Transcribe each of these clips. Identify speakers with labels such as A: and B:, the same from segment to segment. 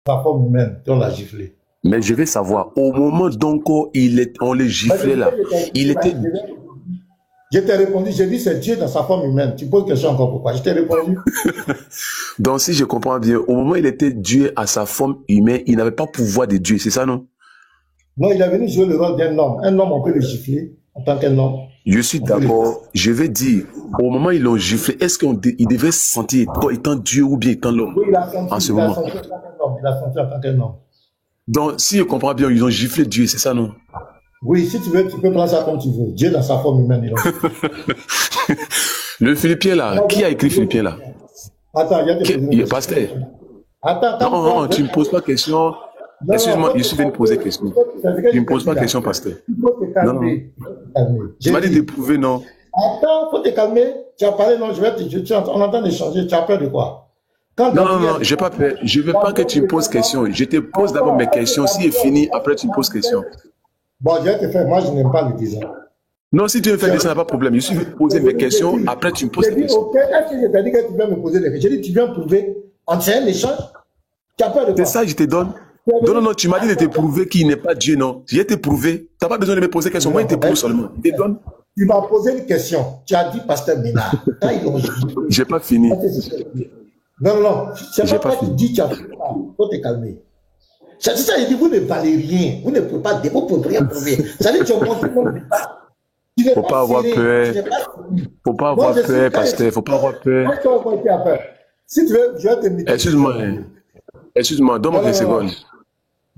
A: sa forme humaine, on l'a giflé.
B: Mais je vais savoir, au moment donc où on les giflait là, il était...
A: Je t'ai répondu, j'ai dit c'est Dieu dans sa forme humaine. Tu poses question encore pourquoi? Je t'ai répondu.
B: Donc si je comprends bien, au moment où il était Dieu à sa forme humaine, il n'avait pas pouvoir de Dieu, c'est ça non?
A: Non, il est venu jouer le rôle d'un homme. Un homme, on peut le gifler en tant qu'un homme.
B: Je suis d'accord. Je vais dire, au moment où ils l'ont giflé, est-ce qu'il devait se sentir étant Dieu ou bien étant l'homme?
A: Oui, il a senti,
B: en ce moment.
A: Senti en tant qu'un homme. Il a senti en tant qu'un homme.
B: Donc, si je comprends bien, ils ont giflé Dieu, c'est ça, non?
A: Oui, si tu veux, tu peux prendre ça comme tu veux. Dieu dans sa forme humaine.
B: Le Philippien là, qui a écrit Philippien là?
A: Attends, il y a
B: pasteur.
A: Attends,
B: non, tu ne me poses pas question. Excuse-moi, je suis venu poser question. Tu ne me poses pas question, pasteur. Non. Tu m'as dit d'éprouver, non?
A: Attends, faut te calmer. Tu as parlé, non, on entend échanger. Tu as peur de quoi?
B: Non, j'ai pas peur. Je veux pas que tu me poses question. Je te pose d'abord mes questions. Si est fini, après tu me poses question.
A: Bon, je vais te faire. Moi, je n'aime pas le dessin.
B: Non, si tu veux faire le dessin, il n'y a pas de problème. Je suis venu poser mes questions. Après, tu me poses des questions.
A: Est-ce que je t'ai dit que tu viens me poser des questions? J'ai dit, tu viens prouver. C'est un échange. Tu as peur de quoi?
B: C'est ça, je te donne. Non, tu m'as dit de te prouver qu'il n'est pas Dieu, non. Je vais te prouver. Tu n'as pas besoin de me poser des questions. Moi, je te prouve seulement. Je te donne.
A: Tu m'as posé une question. Tu as dit, pasteur Ménard.
B: J'ai pas fini.
A: Non. C'est pas que tu dis, tu as fait ça. Faut te calmer. C'est ça, il dit, vous ne valez rien. Vous ne pouvez pas, vous ne pouvez rien prouver. Ça veut dire que tu as montré mon débat.
B: Faut pas avoir peur. Faut pas avoir peur, pasteur. Faut pas avoir peur.
A: Si tu veux, je vais te mettre.
B: Excuse-moi, donne-moi des secondes.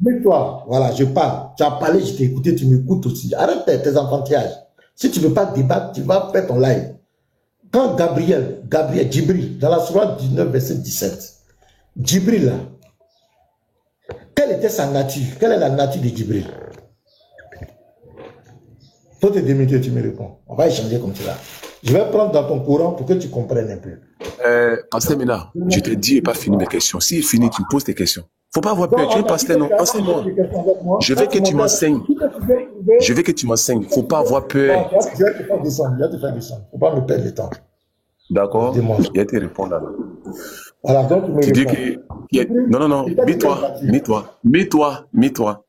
A: Mets-toi, voilà, je parle. Tu as parlé, je t'ai écouté, tu m'écoutes aussi. Arrête tes enfantillages. Si tu ne veux pas débattre, tu vas faire ton live. Quand Djibril, dans la sourate 19, verset 17, Djibril là, quelle était sa nature? Quelle est la nature de Djibril? Toi, tes 2 minutes, tu me réponds. On va échanger comme cela. Je vais prendre dans ton courant pour que tu comprennes un peu.
B: Pasteur Ménard, je te dis, pas fini mes questions. Si il finit, tu me poses tes questions. Faut pas avoir peur. Tu es pasteur, non? Enseigne-moi. Je veux que tu m'enseignes. Je veux que tu m'enseignes. Faut pas avoir peur.
A: Je vais te faire descendre. Faut pas me perdre le temps.
B: D'accord? Je vais te répondre alors.
A: Voilà, donc tu me
B: réponds. Non. Mets-toi.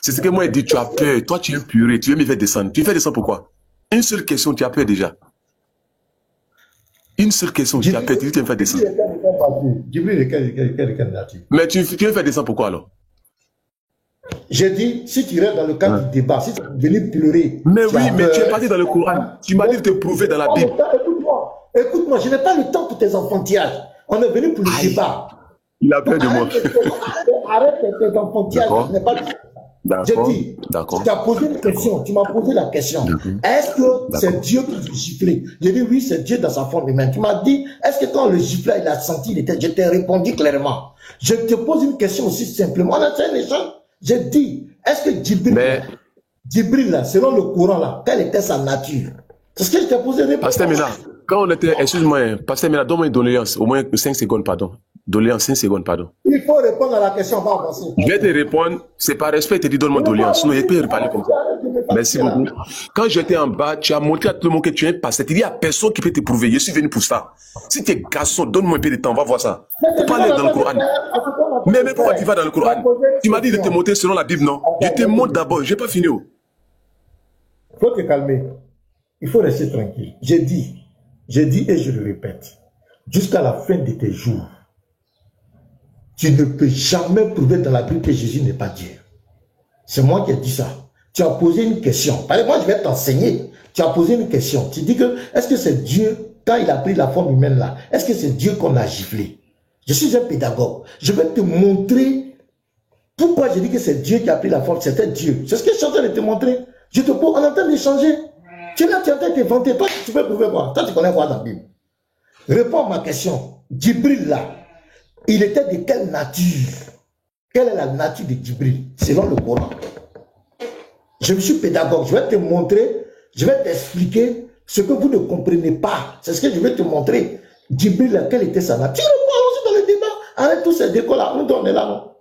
B: C'est ce que moi, je dis, tu as peur. Toi, tu es puré. Tu veux me faire descendre. Tu me fais descendre pourquoi? Une seule question, tu as peur déjà. Une seule question, tu as peur. Tu veux me faire descendre. Mais tu veux me faire descendre pourquoi alors?
A: J'ai dit, si tu restes dans le cadre du débat, si tu es venu pleurer.
B: Mais oui, mais tu es parti dans le Coran. Tu m'as dit de te prouver dans la Bible.
A: Écoute-moi, je n'ai pas le temps pour tes enfantillages. On est venu pour le débat.
B: Il a peur de moi.
A: Arrête tes enfantillages. J'ai dit, tu as posé une question, tu m'as posé la question. Est-ce que c'est Dieu qui le giflait? J'ai dit oui, c'est Dieu dans sa forme humaine. Tu m'as dit, est-ce que quand le giflait, il a senti, je t'ai répondu clairement. Je te pose une question aussi simplement. On a fait un échange. J'ai dit, est-ce que Djibril, là, selon le Coran, là, quelle était sa nature? C'est ce que je t'ai posé.
B: Pasteur Ménard, quand on était, excuse-moi, Pasteur Ménard, donne-moi une doléance, au moins 5 secondes, pardon. Doléance, 5 secondes, pardon.
A: Il faut répondre à la question, on va avancer.
B: Je vais te répondre, c'est par respect, je te dis donne-moi doléance, sinon je peux reparler comme ça. Merci beaucoup. Quand j'étais en bas, tu as montré à tout le monde que tu es un pasteur. Il n'y a personne qui peut te prouver, je suis venu pour ça. Si tu es garçon, donne-moi un peu de temps, on va voir ça. Faut pas aller dans le Coran. Mais pourquoi tu vas dans le Coran? Tu m'as dit de te montrer selon la Bible, non? Je te montre d'abord, je n'ai pas fini.
A: Il faut te calmer. Il faut rester tranquille. J'ai dit et je le répète, jusqu'à la fin de tes jours, tu ne peux jamais prouver dans la Bible que Jésus n'est pas Dieu. C'est moi qui ai dit ça. Tu as posé une question. Par exemple, moi, je vais t'enseigner. Tu as posé une question. Tu dis que, est-ce que c'est Dieu, quand il a pris la forme humaine là, est-ce que c'est Dieu qu'on a giflé? Je suis un pédagogue. Je vais te montrer pourquoi je dis que c'est Dieu qui a pris la forme. C'était Dieu. C'est ce que je suis en train de te montrer. Je te pose, on est en train d'échanger. Tu es là, tu es en train de te vanter. Toi, tu peux prouver quoi? Toi, tu connais quoi dans la Bible? Réponds à ma question. Djibril là, il était de quelle nature? Quelle est la nature de Djibril selon le Coran? Je suis pédagogue, je vais te montrer, je vais t'expliquer ce que vous ne comprenez pas. C'est ce que je vais te montrer. Djibril, quelle était sa nature? Tu réponds aussi dans le débat. Arrête tous ces décos-là, on est là, non?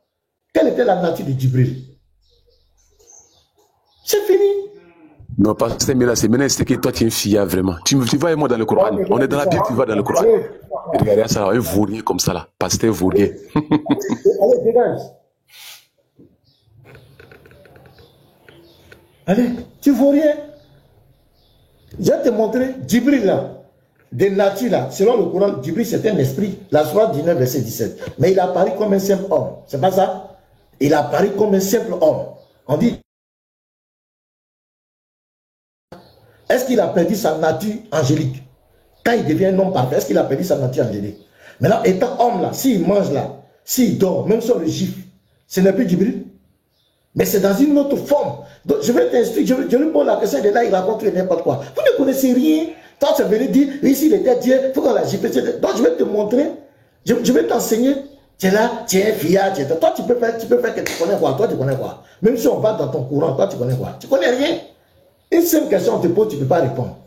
A: Quelle était la nature de Djibril? C'est fini.
B: Non, parce que c'est que toi tu es une fille, vraiment. Tu vas et moi dans le Coran. On est dans la Bible, tu vas dans le Coran. Regardez ça, un vaurien comme ça là. Pasteur vaurien.
A: Allez, dégage. Allez, tu ne vaux rien. Je vais te montrer, Djibril là, de nature là, selon le Coran, Djibril c'est un esprit, la sourate 19, verset 17. Mais il apparaît comme un simple homme. C'est pas ça? Il apparaît comme un simple homme. On dit, est-ce qu'il a perdu sa nature angélique? Quand il devient un homme parfait, est-ce qu'il a perdu sa nature angélique? Maintenant, étant homme là, s'il mange là, s'il dort, même sur le gifle, ce n'est plus Djibril. Mais c'est dans une autre forme. Donc, je vais t'instruire, je lui pose la question, de là, il raconte n'importe quoi. Vous ne connaissez rien. Toi, tu es venu dire, oui, s'il était Dieu, il faut qu'on la gifle. Donc, je vais te montrer, je vais t'enseigner. Tu es là, tu es fier, tu es... Toi, tu peux faire que tu connais quoi. Toi, tu connais quoi. Même si on va dans ton courant, toi, tu connais quoi. Tu connais rien. Une seule question, on te pose, tu ne peux pas répondre.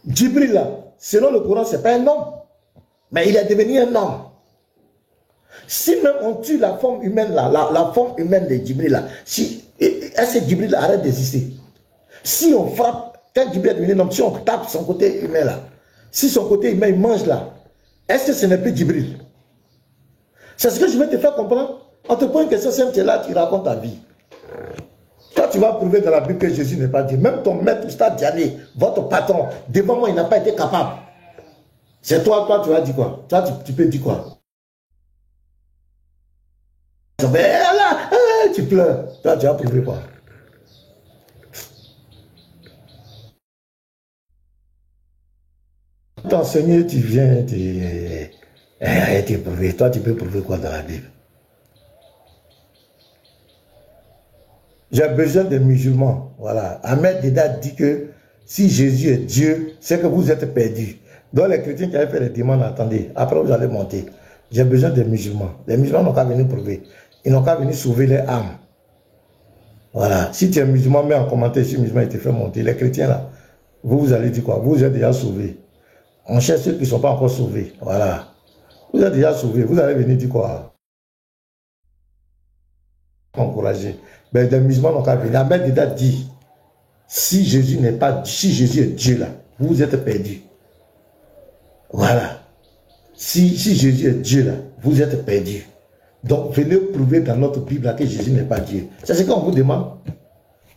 A: Djibril, là, selon le Coran, ce n'est pas un homme. Mais il est devenu un homme. Si même on tue la forme humaine, là, la forme humaine de Djibril, là, si, est-ce que Djibril arrête d'exister? Si on frappe, quand Djibril est devenu un homme, si on tape son côté humain, là, si son côté humain, il mange là, est-ce que ce n'est plus Djibril? C'est ce que je vais te faire comprendre. On te pose une question simple, tu es là, tu racontes ta vie. Toi, tu vas prouver dans la Bible que Jésus n'est pas Dieu. Même ton maître, Stade Diané, votre patron, devant moi, il n'a pas été capable. C'est toi, tu vas dire quoi? Toi, tu peux dire quoi? Mais là, tu pleures. Toi, tu vas prouver quoi? T'enseigner, tu viens, tu prouver. Toi, tu peux prouver quoi dans la Bible? J'ai besoin des musulmans. Voilà. Ahmed Dedat dit que si Jésus est Dieu, c'est que vous êtes perdus. Donc les chrétiens qui avaient fait les demandes, attendez, après vous allez monter. J'ai besoin des musulmans. Les musulmans n'ont qu'à venir prouver. Ils n'ont qu'à venir sauver les âmes. Voilà. Si tu es musulman, mets en commentaire si musulman il te fait monter. Les chrétiens là, vous allez dire quoi? Vous êtes déjà sauvés. On cherche ceux qui ne sont pas encore sauvés. Voilà. Vous êtes déjà sauvés. Vous allez venir dire quoi? Encourager. Ben, les musulmans n'ont qu'à venir. Ahmed Dedat dit, si Jésus n'est pas, si Jésus est Dieu là, vous êtes perdus. Voilà. Si Jésus est Dieu là, vous êtes perdus. Donc, venez prouver dans notre Bible là que Jésus n'est pas Dieu. C'est ce qu'on vous demande.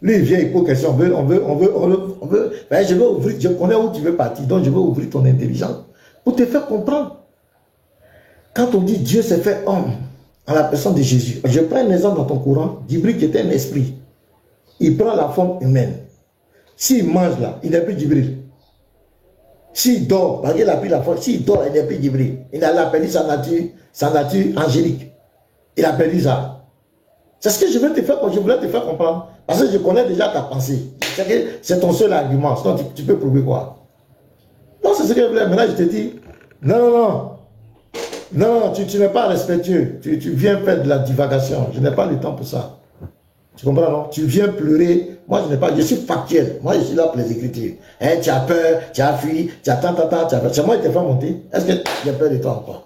A: Lui, il vient, il pose question. On veut. Ben, je vais ouvrir, je connais où tu veux partir, donc je vais ouvrir ton intelligence pour te faire comprendre. Quand on dit Dieu s'est fait homme, à la personne de Jésus. Je prends un exemple dans ton courant. Djibril qui était un esprit. Il prend la forme humaine. S'il mange là, il n'est plus Djibril. S'il dort, parce qu'il a pris la forme, s'il dort, il n'est plus Djibril. Il a perdu sa nature angélique. Il a perdu ça. C'est ce que je voulais te faire comprendre. Parce que je connais déjà ta pensée. C'est ton seul argument. Sinon, tu peux prouver quoi? Non, c'est ce que je voulais. Maintenant, je te dis, non. Non, tu n'es pas respectueux. Tu viens faire de la divagation. Je n'ai pas le temps pour ça. Tu comprends, non? Tu viens pleurer. Moi, je n'ai pas. Je suis factuel. Moi, je suis là pour les écritures. Hein, tu as peur, tu as fui, tu as tant, tu as peur. C'est moi qui t'ai fait monter. Est-ce que j'ai peur de toi encore?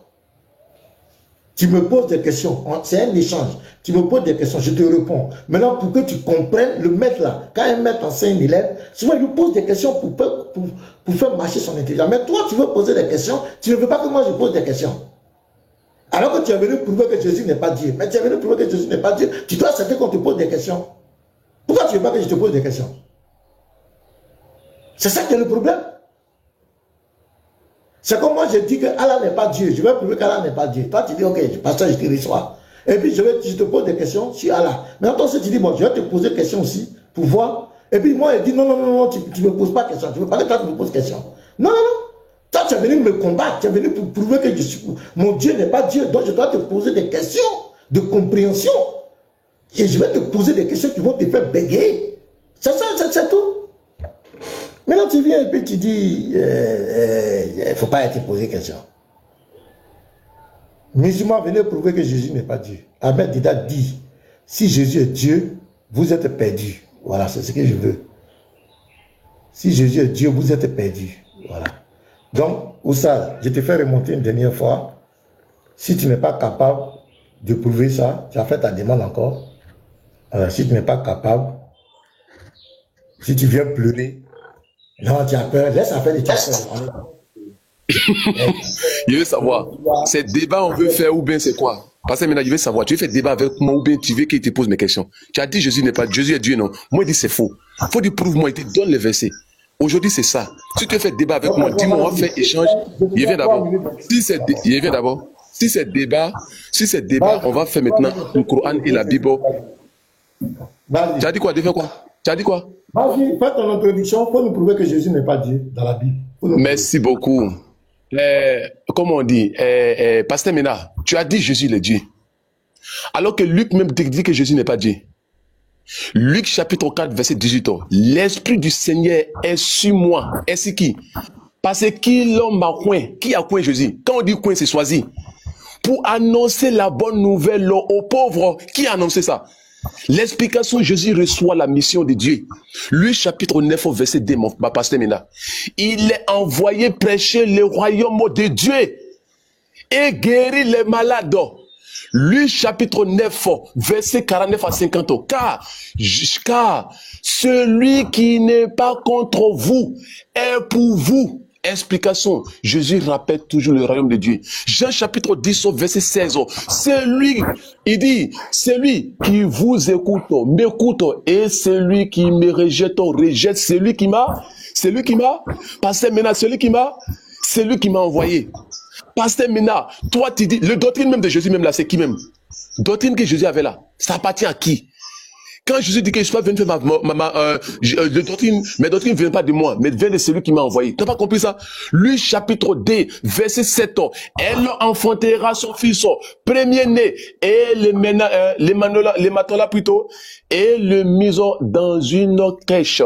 A: Tu me poses des questions. C'est un échange. Tu me poses des questions, je te réponds. Maintenant, pour que tu comprennes, le maître là, quand un maître enseigne un élève, souvent il lui pose des questions pour faire marcher son intelligence. Mais toi, tu veux poser des questions, tu ne veux pas que moi je pose des questions. Alors que tu es venu prouver que Jésus n'est pas Dieu. Mais tu es venu prouver que Jésus n'est pas Dieu. Tu dois accepter qu'on te pose des questions. Pourquoi tu ne veux pas que je te pose des questions? C'est ça qui est le problème. C'est comme moi je dis que Allah n'est pas Dieu. Je vais prouver qu'Allah n'est pas Dieu. Toi tu dis ok, pasteur, je te reçois. Et puis je te pose des questions sur Allah. Mais toi aussi tu dis bon, je vais te poser des questions aussi pour voir. Et puis moi il dit non, tu ne me poses pas de questions. Tu veux pas que toi tu me poses des questions. Non. Toi, tu es venu me combattre, tu es venu pour prouver que mon Dieu n'est pas Dieu. Donc, je dois te poser des questions de compréhension. Et je vais te poser des questions qui vont te faire bégayer. C'est ça, c'est tout. Maintenant, tu viens et puis tu dis, il ne faut pas être posé question. Musulmans, venez prouver que Jésus n'est pas Dieu. Ahmed Dedat dit, si Jésus est Dieu, vous êtes perdus. Voilà, c'est ce que je veux. Si Jésus est Dieu, vous êtes perdus. Voilà. Donc, Oussal, je te fais remonter une dernière fois. Si tu n'es pas capable de prouver ça, tu as fait ta demande encore. Alors, si tu n'es pas capable, si tu viens pleurer, non, tu as peur, laisse affaire de tu as peur.
B: Je veux savoir, ces débats on veut faire ou bien c'est quoi? Parce que maintenant, je veux savoir, tu veux faire débat avec moi ou bien tu veux qu'il te pose mes questions? Tu as dit Jésus n'est pas Jésus est Dieu, non? Moi, je dis c'est faux. Faut dire prouve-moi, il te donne les versets. Aujourd'hui, c'est ça. Si tu veux faire débat avec moi, dis-moi, on va faire échange. Je viens d'abord. Je viens d'abord. Si c'est débat, on va faire maintenant le Coran et la Bible. Tu as dit quoi? De faire quoi? Tu as dit quoi?
A: Vas-y, fais ton introduction. Il faut nous prouver que Jésus n'est pas Dieu dans la Bible.
B: Merci beaucoup. Comment on dit, Pasteur Ménard, tu as dit Jésus est Dieu. Alors que Luc même dit que Jésus n'est pas Dieu. Luc chapitre 4, verset 18. L'Esprit du Seigneur est sur moi. Et c'est qui? Parce que l'homme a coin. Qui a coin Jésus? Quand on dit coin, c'est choisi. Pour annoncer la bonne nouvelle aux pauvres. Qui a annoncé ça? L'explication, Jésus reçoit la mission de Dieu. Lui, chapitre 9, verset 2, ma pasteur Ménard. Il est envoyé prêcher le royaume de Dieu et guérir les malades. Lui, chapitre 9, verset 49 à 50. Car celui qui n'est pas contre vous est pour vous. Explication, Jésus rappelle toujours le royaume de Dieu. Jean chapitre 10, verset 16. Il dit, celui qui vous écoute, m'écoute, et celui qui me rejette, rejette celui qui m'a, Pasteur Ménard, celui qui m'a envoyé. Pasteur Ménard, toi tu dis, le doctrine même de Jésus même là, c'est qui même? Doctrine que Jésus avait là, ça appartient à qui? Quand Jésus dit que je suis pas venu faire mes doctrines ne viennent pas de moi, mais viennent de celui qui m'a envoyé. Tu n'as pas compris ça? Lui, chapitre 2, verset 7. Elle enfantera son fils, premier-né, et les matola plutôt, et le misons dans une crèche.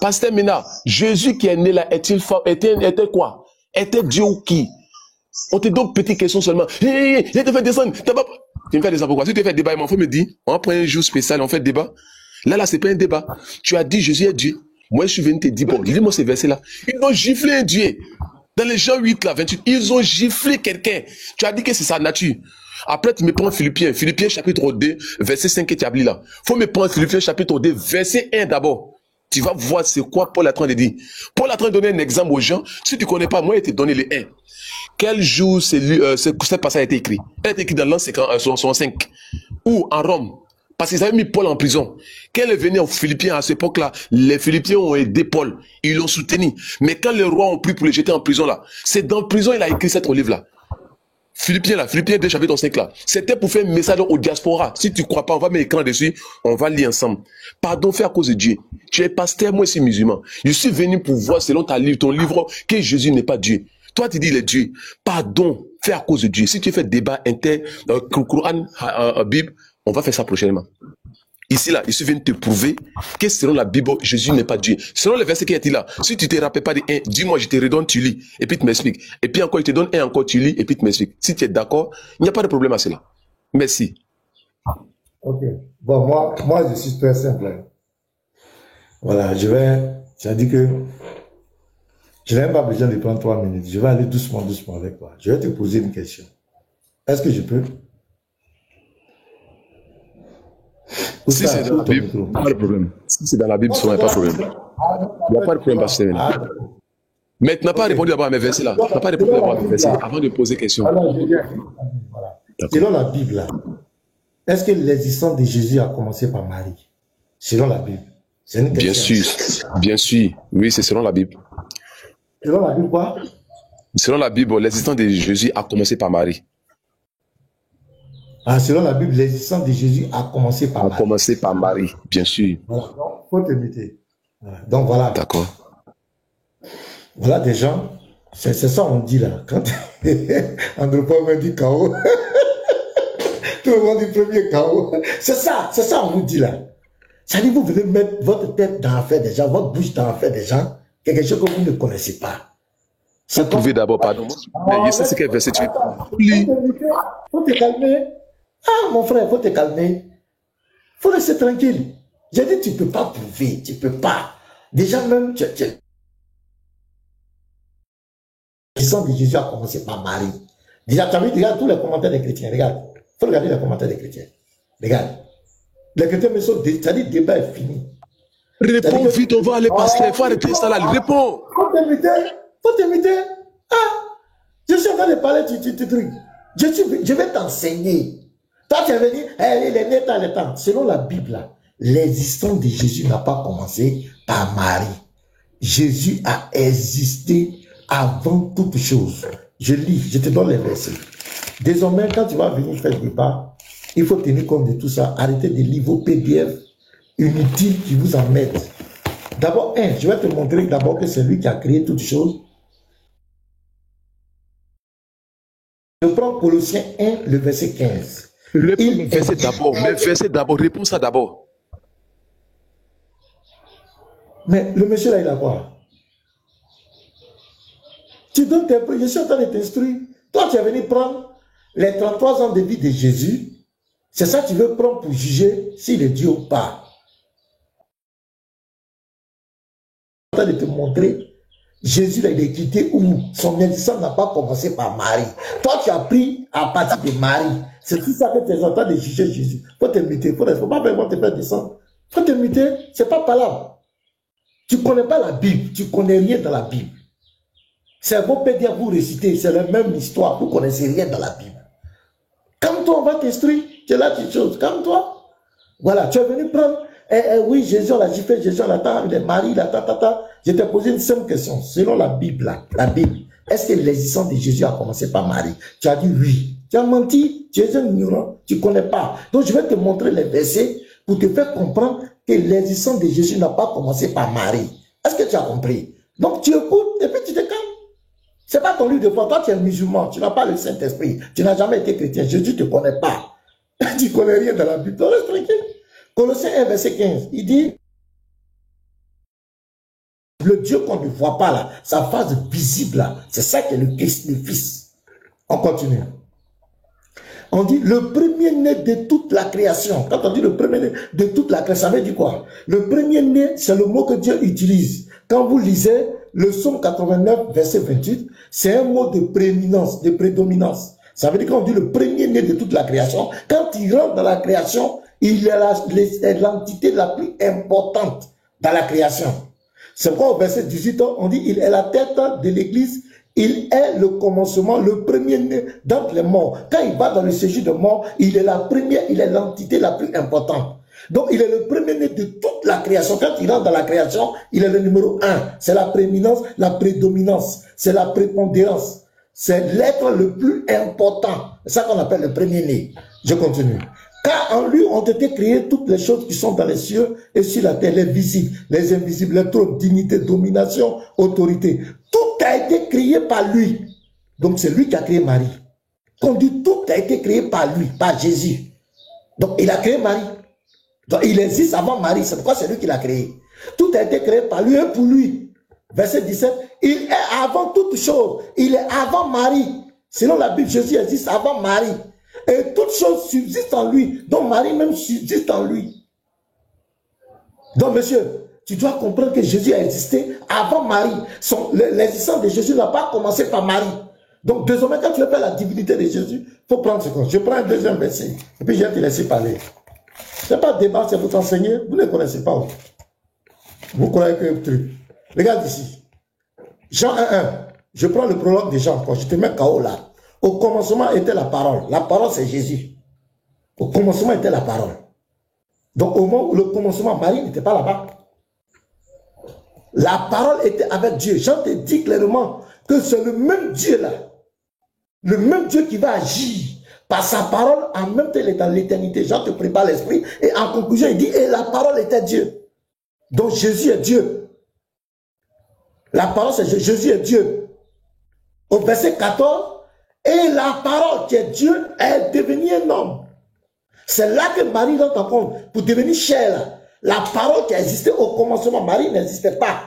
B: Pasteur Ménard, Jésus qui est né là, était quoi? Était Dieu ou qui? On te donne petite question seulement. Hé, je te fais descendre. Tu me fais descendre pourquoi? Si tu fais débat, il faut me dire, on prend un jour spécial, on fait débat. Là, c'est pas un débat. Tu as dit Jésus est Dieu. Moi, je suis venu te dire, bon, lis-moi ces versets-là. Ils ont giflé un Dieu. Dans les Jean 8, là, 28, ils ont giflé quelqu'un. Tu as dit que c'est sa nature. Après, tu me prends Philippiens chapitre 2, verset 5 que tu as dit là. Faut me prendre Philippiens chapitre 2, verset 1 d'abord. Tu vas voir c'est quoi Paul est en train de dire. Paul est en train de donner un exemple aux gens. Si tu ne connais pas, moi, il t'a donné les 1. Quel jour cette passage a été écrit? Elle a été écrite dans l'an 65. Ou en Rome. Parce qu'ils avaient mis Paul en prison. Quand il est venu aux Philippiens à cette époque-là, les Philippiens ont aidé Paul. Ils l'ont soutenu. Mais quand les rois ont pris pour le jeter en prison là, c'est dans la prison il a écrit cette livre-là. Philippiens 2 chapitre 5 là. C'était pour faire un message au diaspora. Si tu ne crois pas, on va mettre écran dessus, on va lire ensemble. Pardon, fais à cause de Dieu. Tu es pasteur, moi je suis musulman. Je suis venu pour voir selon ton livre que Jésus n'est pas Dieu. Toi, tu dis il est Dieu. Pardon, fais à cause de Dieu. Si tu fais débat Coran, Bible, on va faire ça prochainement. Ici, là, je suis venu te prouver que selon la Bible, Jésus n'est pas Dieu. Selon le verset qui est là, si tu ne te rappelles pas de 1, dis-moi, je te redonne, tu lis, et puis tu m'expliques. Et puis encore, je te donne 1 encore, tu lis, et puis tu m'expliques. Si tu es d'accord, il n'y a pas de problème à cela. Merci.
A: Ok. Bon, moi, je suis très simple. Voilà, j'ai dit que je n'ai même pas besoin de prendre 3 minutes. Je vais aller doucement avec toi. Je vais te poser une question. Est-ce que je peux?
B: Si c'est dans la Bible, pas de problème. Si c'est dans la Bible, il n'y a pas de problème. Il n'y a pas de problème, pasteur. Mais tu n'as pas répondu d'abord à mes versets là. Tu n'as pas répondu d'abord à mes versets avant de poser question.
A: Alors, voilà. Selon la Bible, là, est-ce que l'existence de Jésus a commencé par Marie? Selon la Bible.
B: Bien sûr, bien sûr. Oui, c'est selon la Bible.
A: Selon la Bible, quoi?
B: Selon la Bible, l'existence de Jésus a commencé par Marie.
A: Ah, selon la Bible, l'existence de Jésus a commencé par Marie.
B: A commencé par Marie, bien sûr.
A: Voilà, donc, faut te muter. Donc voilà.
B: D'accord.
A: Voilà des gens, c'est ça on dit là. Quand Andrew Paul me dit chaos, tout le monde dit premier chaos. C'est ça on vous dit là. Ça dit vous venez mettre votre tête dans l'affaire des gens, votre bouche dans l'affaire des gens, quelque chose que vous ne connaissez pas.
B: Faut prouver d'abord, pardon. Je sais ce qu'est verset tu
A: faut te calmer. Ah, mon frère, faut te calmer. Faut rester tranquille. J'ai dit, tu ne peux pas prouver, tu ne peux pas. Déjà même, le sang de Jésus a commencé par Marie. Déjà, tu as vu, regarde tous les commentaires des chrétiens, regarde. Il faut regarder les commentaires des chrétiens. Regarde. Les chrétiens me sont dit, ça dit, le débat est fini.
B: Réponds vite, on va aller passer. Il faut arrêter ça là, réponds.
A: Faut t'imiter. Je suis en train de parler du truc. Je vais t'enseigner. Toi, tu es venu, il est né dans le temps. Selon la Bible, l'existence de Jésus n'a pas commencé par Marie. Jésus a existé avant toute chose. Je lis, je te donne les versets. Désormais, quand tu vas venir faire le débat, il faut tenir compte de tout ça. Arrêtez de lire vos PDF inutiles qui vous en mettent. D'abord, je vais te montrer d'abord que c'est lui qui a créé toutes choses. Je prends Colossiens 1, le verset 15.
B: Le verset d'abord, mais verset d'abord, réponds ça d'abord.
A: Mais le monsieur là, il a quoi? Tu donnes tes preuves, je suis en train de t'instruire. Toi, tu es venu prendre les 33 ans de vie de Jésus. C'est ça que tu veux prendre pour juger s'il est Dieu ou pas. Je suis en train de te montrer. Jésus, là, il est quitté où son existence n'a pas commencé par Marie. Toi, tu as pris à partir de Marie. C'est tout ça que tu es en train de juger Jésus. Il faut te muter. Il ne faut pas vraiment te faire descendre. Il faut te muter. Ce n'est pas palable. Tu ne connais pas la Bible. Tu ne connais rien dans la Bible. C'est vos pédiatres vous réciter. C'est la même histoire. Vous ne connaissez rien dans la Bible. Comme toi, on va t'instruire. Tu es là, tu choses. Comme toi. Voilà. Tu es venu prendre. Oui, Jésus, on a giflé, Jésus, on attend, il est Marie, la ta. Je t'ai posé une simple question. Selon la Bible, est-ce que l'existence de Jésus a commencé par Marie? Tu as dit oui. Tu as menti, tu es un ignorant, tu ne connais pas. Donc, je vais te montrer les versets pour te faire comprendre que l'existence de Jésus n'a pas commencé par Marie. Est-ce que tu as compris? Donc, tu écoutes et puis tu te calmes. Ce n'est pas ton livre de foi. Toi, tu es musulman, tu n'as pas le Saint-Esprit. Tu n'as jamais été chrétien. Jésus ne te connaît pas. Tu ne connais rien dans la Bible. Donc, reste tranquille. Colossiens 1, verset 15, il dit, le Dieu qu'on ne voit pas là, sa face visible là, c'est ça qui est le Christ, le Fils. On continue. On dit le premier-né de toute la création. Quand on dit le premier-né de toute la création, ça veut dire quoi? Le premier-né, c'est le mot que Dieu utilise. Quand vous lisez le psaume 89, verset 28, c'est un mot de prééminence, de prédominance. Ça veut dire quand on dit le premier-né de toute la création, quand il rentre dans la création, il est l'entité la plus importante dans la création. C'est pourquoi au verset 18, on dit il est la tête de l'église, il est le commencement, le premier-né d'entre les morts. Quand il va dans le séjour de mort, il est la première, il est l'entité la plus importante. Donc il est le premier-né de toute la création. Quand il rentre dans la création, il est le numéro 1. C'est la prééminence, la prédominance, c'est la prépondérance. C'est l'être le plus important. C'est ça qu'on appelle le premier-né. Je continue. Car en lui ont été créées toutes les choses qui sont dans les cieux et sur la terre, les visibles, les invisibles, les trônes, dignité, domination, autorité. Tout a été créé par lui. Donc c'est lui qui a créé Marie. Quand on dit tout a été créé par lui, par Jésus. Donc il a créé Marie. Donc il existe avant Marie, c'est pourquoi c'est lui qui l'a créé. Tout a été créé par lui et pour lui. Verset 17, il est avant toute chose. Il est avant Marie. Selon la Bible, Jésus existe avant Marie. Et toutes choses subsistent en lui. Donc Marie même subsiste en lui. Donc monsieur, tu dois comprendre que Jésus a existé avant Marie. L'existence de Jésus n'a pas commencé par Marie. Donc désormais, quand tu veux faire la divinité de Jésus, il faut prendre ce qu'on. Je prends un deuxième verset. Et puis je vais te laisser parler. Ce n'est pas débat, c'est vous enseigner. Vous ne connaissez pas. Vous croyez que le truc. Regarde ici. Jean 1.1. Je prends le prologue de Jean. Quand je te mets KO là. Au commencement était la parole. La parole, c'est Jésus. Au commencement était la parole. Donc, au moment où le commencement, Marie n'était pas là-bas. La parole était avec Dieu. Jean te dit clairement que c'est le même Dieu là. Le même Dieu qui va agir par sa parole en même temps, il est dans l'éternité. Jean te prépare l'esprit. Et en conclusion, il dit, et la parole était Dieu. Donc, Jésus est Dieu. La parole, c'est Jésus est Dieu. Au verset 14, et la parole qui est Dieu est devenue un homme. C'est là que Marie rentre en compte pour devenir chair. La parole qui existait au commencement, Marie n'existait pas.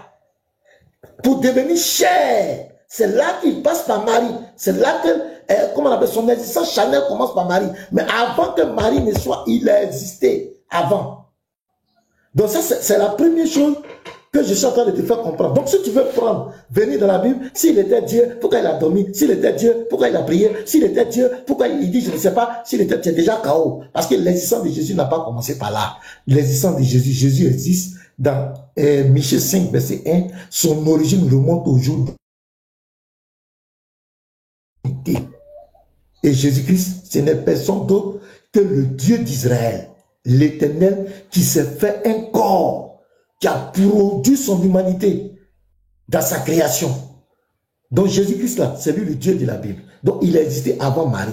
A: Pour devenir chair, c'est là qu'il passe par Marie. C'est là que, comment on appelle, son existence charnelle commence par Marie. Mais avant que Marie ne soit, il a existé avant. Donc ça, c'est la première chose que je suis en train de te faire comprendre. Donc si tu veux venir dans la Bible, s'il était Dieu, pourquoi il a dormi? S'il était Dieu, pourquoi il a prié? S'il était Dieu, pourquoi il dit, je ne sais pas, s'il était déjà KO. Parce que l'existence de Jésus n'a pas commencé par là. L'existence de Jésus, Jésus existe dans Michée 5, verset 1. Son origine remonte au jour Et Jésus-Christ, ce n'est personne d'autre que le Dieu d'Israël, l'Éternel, qui s'est fait un corps, qui a produit son humanité dans sa création. Donc Jésus-Christ, là, c'est lui le Dieu de la Bible. Donc il a existé avant Marie.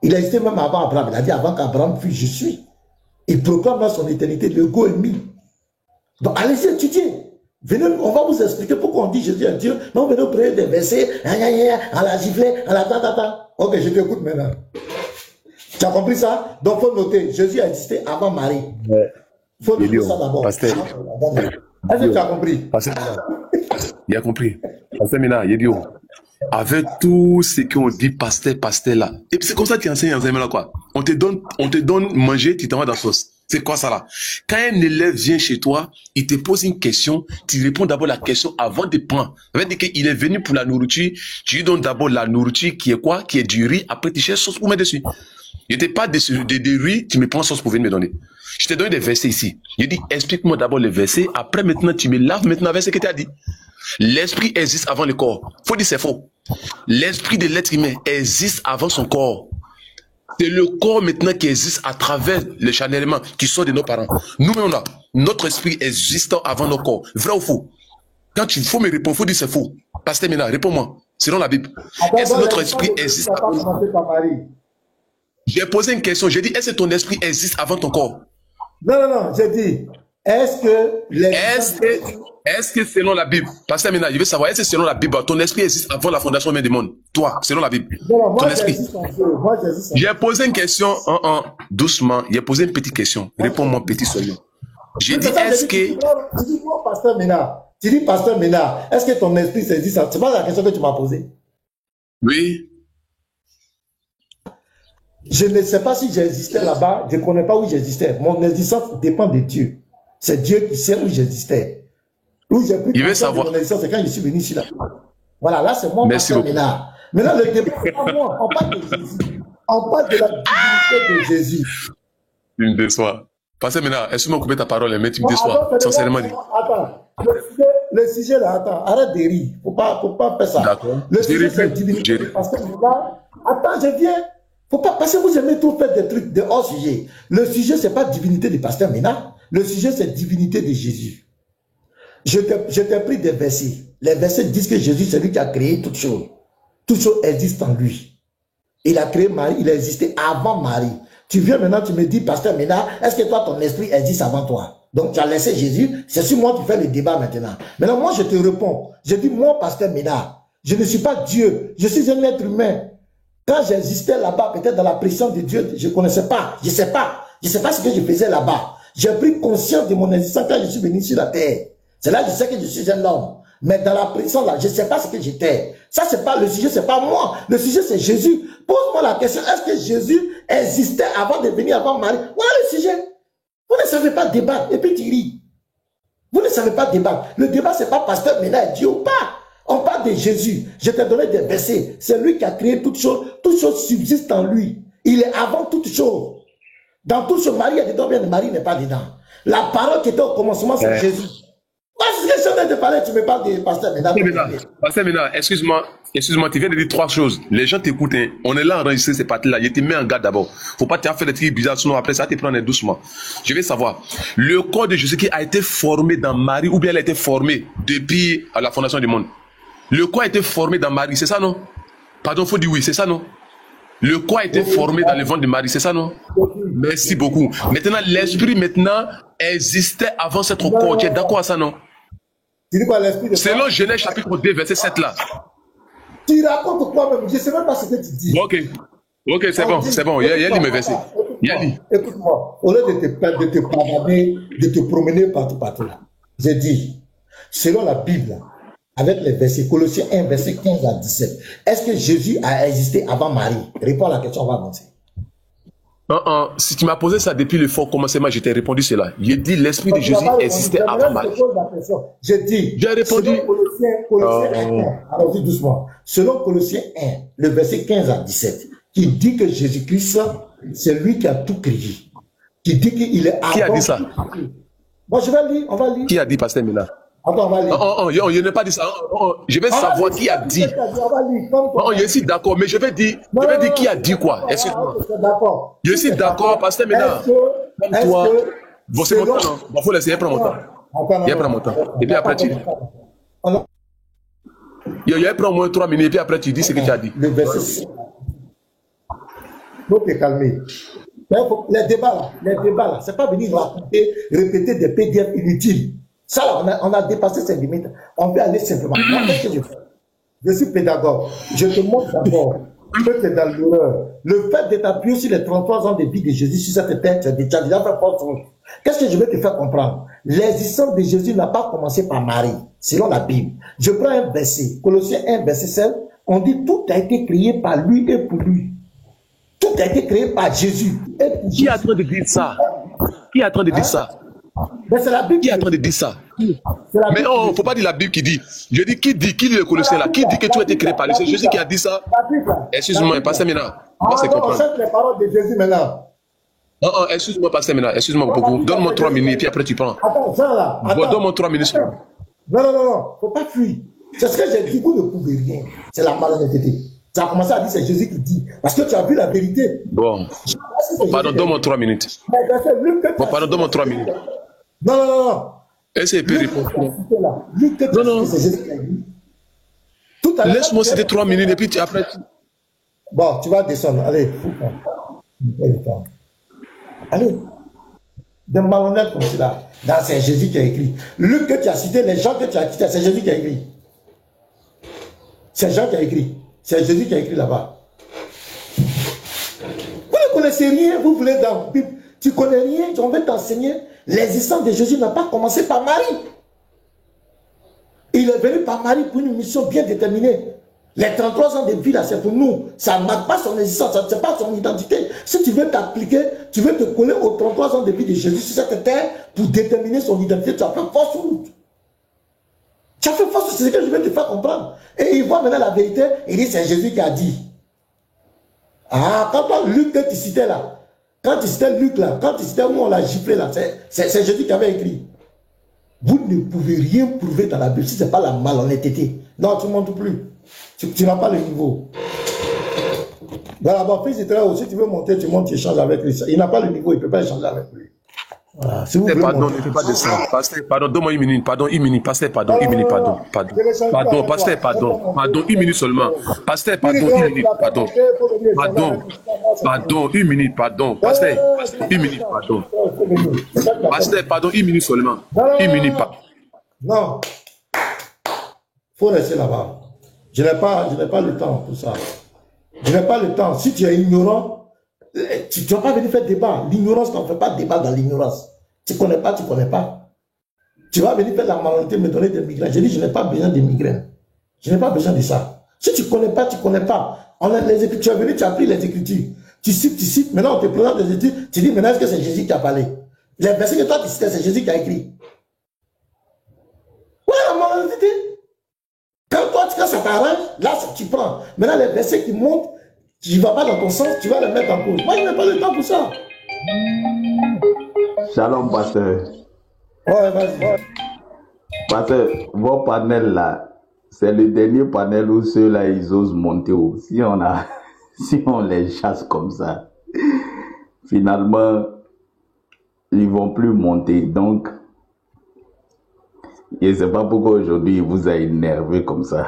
A: Il a existé même avant Abraham. Il a dit avant qu'Abraham fût, je suis. Il proclame dans son éternité le go est mis. Donc allez-y étudier. Venez, on va vous expliquer pourquoi on dit Jésus est Dieu. Non, venez prendre des versets, à la gifler, à la ta. Ok, je t'écoute maintenant. Tu as compris ça? Donc il faut noter, Jésus a existé avant Marie. Il faut noter ça d'abord. Est-ce que tu as compris?
B: Il a compris. Pasteur Mena, il dit, avec tout ce qu'on dit, pasteur là. Et puis c'est comme ça que tu enseignes là, quoi. On te donne manger, tu t'envoies dans la sauce. C'est quoi ça là? Quand un élève vient chez toi, il te pose une question, tu réponds d'abord la question avant de prendre. Ça veut dire qu'il est venu pour la nourriture, tu lui donnes d'abord la nourriture qui est quoi? Qui est du riz, après tu cherches sauce pour mettre dessus. Je n'étais pas de riz, tu me prends sauce pour venir me donner. Je t'ai donné des versets ici. Je dis, explique-moi d'abord les versets, après maintenant tu me laves maintenant avec ce que tu as dit. L'esprit existe avant le corps. Faut dire c'est faux. L'esprit de l'être humain existe avant son corps. C'est le corps maintenant qui existe à travers les channellement qui sont de nos parents. Nous, on a notre esprit existant avant nos corps. Vrai ou faux? Quand il faut me répondre, il faut dire c'est faux. Pasteur Mena, réponds-moi. Selon la Bible. Est-ce que notre esprit existe avant ton corps? J'ai posé une question. J'ai dit, est-ce que ton esprit existe avant ton corps?
A: Non, j'ai dit,
B: est-ce que selon la Bible, Pasteur Mena, je veux savoir, est-ce que selon la Bible, ton esprit existe avant la fondation même du monde? Toi, selon la Bible.
A: Non,
B: ton esprit. J'ai posé une question, doucement, j'ai posé une petite question. Réponds-moi, petit soyons. J'ai dit, est-ce que...
A: Tu dis, moi, Pasteur Mena, est-ce que ton esprit existe? C'est pas la question que tu m'as posée.
B: Oui.
A: Je ne sais pas si j'existais là-bas, je ne connais pas où j'existais. Mon existence dépend de Dieu. C'est Dieu qui sait où j'existais. Où j'ai pris conscience de mon existence, c'est quand je suis venu ici là. Voilà, là c'est moi, Pasteur Mena. Maintenant, le débat, c'est pas moi. On parle de Jésus. On parle de la divinité de Jésus.
B: Tu me déçois. Pasteur Mena, est-ce que tu m'as coupé ta parole, mais tu me déçois, sincèrement dit.
A: Attends, le sujet là, attends, arrête de rire. Faut pas faire ça.
B: D'accord.
A: Le sujet c'est la divinité de Pasteur Mena. Attends, je viens. Faut pas, parce que vous aimez trop faire des trucs de hors sujet. Le sujet, c'est pas divinité du Pasteur Mena. Le sujet, c'est divinité de Jésus. Je t'ai pris des versets. Les versets disent que Jésus, c'est lui qui a créé toutes choses. Toutes choses existent en lui. Il a créé Marie, il a existé avant Marie. Tu viens maintenant, tu me dis, Pasteur Mena, est-ce que toi, ton esprit existe avant toi? Donc, tu as laissé Jésus. C'est sur moi qui fais le débat maintenant. Maintenant, moi, je te réponds. Je dis, moi, Pasteur Mena, je ne suis pas Dieu. Je suis un être humain. Quand j'existais là-bas, peut-être dans la présence de Dieu, je ne connaissais pas. Je ne sais pas. Je ne sais pas ce que je faisais là-bas. J'ai pris conscience de mon existence quand je suis venu sur la terre. C'est là que je sais que je suis un homme. Mais dans la présence là, je ne sais pas ce que j'étais. Ça, c'est pas le sujet, c'est pas moi. Le sujet, c'est Jésus. Pose-moi la question, est-ce que Jésus existait avant de venir avant Marie? Voilà le sujet. Vous ne savez pas débattre. Et puis tu ris. Vous ne savez pas débattre. Le débat, c'est pas Pasteur Mena est Dieu ou pas. On parle de Jésus. Je t'ai donné des versets. C'est lui qui a créé toutes choses. Toutes choses subsistent en lui. Il est avant toutes choses. Dans toutes choses, Marie est dedans, bien Marie n'est pas dedans. La parole qui était au commencement, c'est Jésus. Parce que je suis en train de parler, tu me parles de Pasteur Mena.
B: Pasteur Mena, excuse-moi, tu viens de dire 3 choses. Les gens t'écoutent. Hein. On est là à enregistrer ces parties-là. Je te mets en garde d'abord. Faut pas te faire des trucs bizarres, sinon après ça, te prendre doucement. Je vais savoir. Le corps de Jésus qui a été formé dans Marie, ou bien elle a été formée depuis la fondation du monde. Le corps a été formé dans Marie, c'est ça non? Pardon, faut dire oui, c'est ça non? Le corps a été formé dans le ventre de Marie, c'est ça non? Merci beaucoup. Maintenant, l'esprit maintenant existait avant cette corps. Tu es d'accord à ça non? Selon Genèse chapitre 2, verset 7 là.
A: Tu racontes toi-même, je ne sais même pas ce que tu dis.
B: Ok, c'est bon. Il y a dit mes versets.
A: Écoute-moi, au lieu de te pavaner, de te promener partout là, j'ai dit, selon la Bible, avec les versets, Colossiens 1, verset 15 à 17. Est-ce que Jésus a existé avant Marie? Réponds à la question, on va avancer.
B: Si tu m'as posé ça depuis le fort commencement, je t'ai répondu cela. J'ai dit l'esprit de Jésus existait avant Marie.
A: J'ai répondu. Colossiens 1, alors dis doucement. Selon Colossiens 1, le verset 15 à 17, qui dit que Jésus-Christ, c'est lui qui a tout créé. Qui dit qu'il est avant.
B: Qui a dit ça?
A: Moi, je vais lire, on va lire.
B: Qui a dit, Pasteur Mena?
A: Attends, on va lire.
B: Je n'ai pas dit ça. Je vais savoir qui a dit. Je suis d'accord, mais je vais dire qui a dit quoi. Excuse-moi. Je suis d'accord, pasteur Ménard. Toi, bon, c'est mon temps. Il faut laisser prendre mon temps. Il prend mon temps. Et puis après, tu. Il prend moins 3 minutes, et puis après, tu dis ce que tu as dit.
A: Le verset. Faut te calmer. Les débats là, c'est pas venir raconter, répéter des PDF inutiles. Ça là, on a dépassé ces limites. On peut aller simplement. Qu'est-ce que je fais? Je suis pédagogue. Je te montre d'abord que tu es dans l'erreur. Le fait de t'appuyer sur les 33 ans de vie de Jésus sur cette terre, tu as déjà fait force. Qu'est-ce que je vais te faire comprendre? L'existence de Jésus n'a pas commencé par Marie, selon la Bible. Je prends un verset, Colossiens 1, verset 7. On dit tout a été créé par lui et pour lui. Tout a été créé par Jésus.
B: Qui est en train de dire ça? Qui est en train de dire ça?
A: Mais c'est la Bible
B: qui est en train de dire ça? Mais il ne faut pas dire la Bible qui dit. Je dis qui dit le Colossien là? Qui dit que tu as été créé par lui? C'est Jésus qui a dit ça. Excuse-moi, pasteur Ménard.
A: On cherche les paroles de Jésus maintenant.
B: Excuse-moi, pasteur Ménard. Excuse-moi beaucoup. Donne-moi 3 minutes et puis après tu prends.
A: Attends, ça là.
B: Donne-moi 3 minutes.
A: Non. Faut pas fuir. C'est ce que j'ai dit. Vous ne pouvez rien. C'est la malhonnêteté. Ça a commencé à dire c'est Jésus qui dit. Parce que tu as vu la vérité.
B: Bon. Pardon, donne-moi 3 minutes. Pardon, donne-moi 3 minutes.
A: Non.
B: Est-ce que peut répondre? Non.
A: C'est Jésus qui a dit.
B: Laisse-moi citer 3 minutes et puis après.
A: Bon, tu vas descendre. Allez, allez. Des malhonnêtes comme cela. C'est Jésus qui a écrit. Luc que tu as cité, les gens que tu as cités, c'est Jésus qui a écrit. C'est Jean qui a écrit. C'est Jésus qui a écrit là-bas. Vous ne connaissez rien, vous voulez dans la Bible. Tu connais rien, on veut t'enseigner. L'existence de Jésus n'a pas commencé par Marie. Il est venu par Marie pour une mission bien déterminée. Les 33 ans de vie là, c'est pour nous. Ça ne marque pas son existence, ça ne pas son identité. Si tu veux t'appliquer, tu veux te coller aux 33 ans de vie de Jésus sur cette terre pour déterminer son identité, tu as fait force route. Tu as fait force, c'est ce que je vais te faire comprendre. Et il voit maintenant la vérité, il dit c'est Jésus qui a dit. Quand toi, Luc que tu citais là, quand tu citais Luc là, quand tu citais où on l'a giflé là, c'est Jésus qui avait écrit. Vous ne pouvez rien prouver dans la Bible si ce n'est pas la malhonnêteté. Non, tu ne montes plus. Tu n'as pas le niveau. Voilà, bon, fils de aussi, tu veux monter, tu montes, tu échanges avec lui. Il n'a pas le niveau, il ne peut pas échanger avec lui. Voilà. Si vous
B: pardon, ne fais pas de ça. Pasteur, pardon, donne-moi 1 minute. Pardon, 1 minute. Pasteur, pardon, 1 minute, pardon. Pardon, pasteur, pardon. Pardon, 1 minute seulement. Pasteur, pardon, 1 minute, pardon. Pardon, 1 minute, pardon. Pasteur, 1 minute, pardon. Pasteur, pardon, 1 minute seulement. 1 minute, pardon.
A: Non. Il faut rester là-bas. Je n'ai pas le temps pour ça. Je n'ai pas le temps. Si tu es ignorant, tu ne vas pas venir faire débat. L'ignorance, on ne fait pas débat dans l'ignorance. Tu ne connais pas, tu ne connais pas. Tu vas venir faire la malhonnêteté, me donner des migraines. Je dis, je n'ai pas besoin de migraines. Je n'ai pas besoin de ça. Si tu ne connais pas, tu ne connais pas. On a les Écritures, tu es venu, tu as pris les Écritures. Tu cites. Maintenant, on te présente des Écritures. Tu dis, maintenant, est-ce que c'est Jésus qui a parlé? Les versets que toi, tu citais, c'est Jésus qui a écrit. Voilà la malhonnêteté. Quand ça t'arrange, là, tu prends. Maintenant, les versets qui montent, tu ne vas pas dans ton sens, tu vas les mettre en cause. Moi, je n'ai pas le temps pour ça.
C: Shalom, pasteur.
A: Ouais, vas-y.
C: Pasteur, vos panels là, c'est le dernier panel où ceux-là, ils osent monter haut. Si on les chasse comme ça, finalement, ils ne vont plus monter. Donc, je ne sais pas pourquoi aujourd'hui, il vous a énervé comme ça.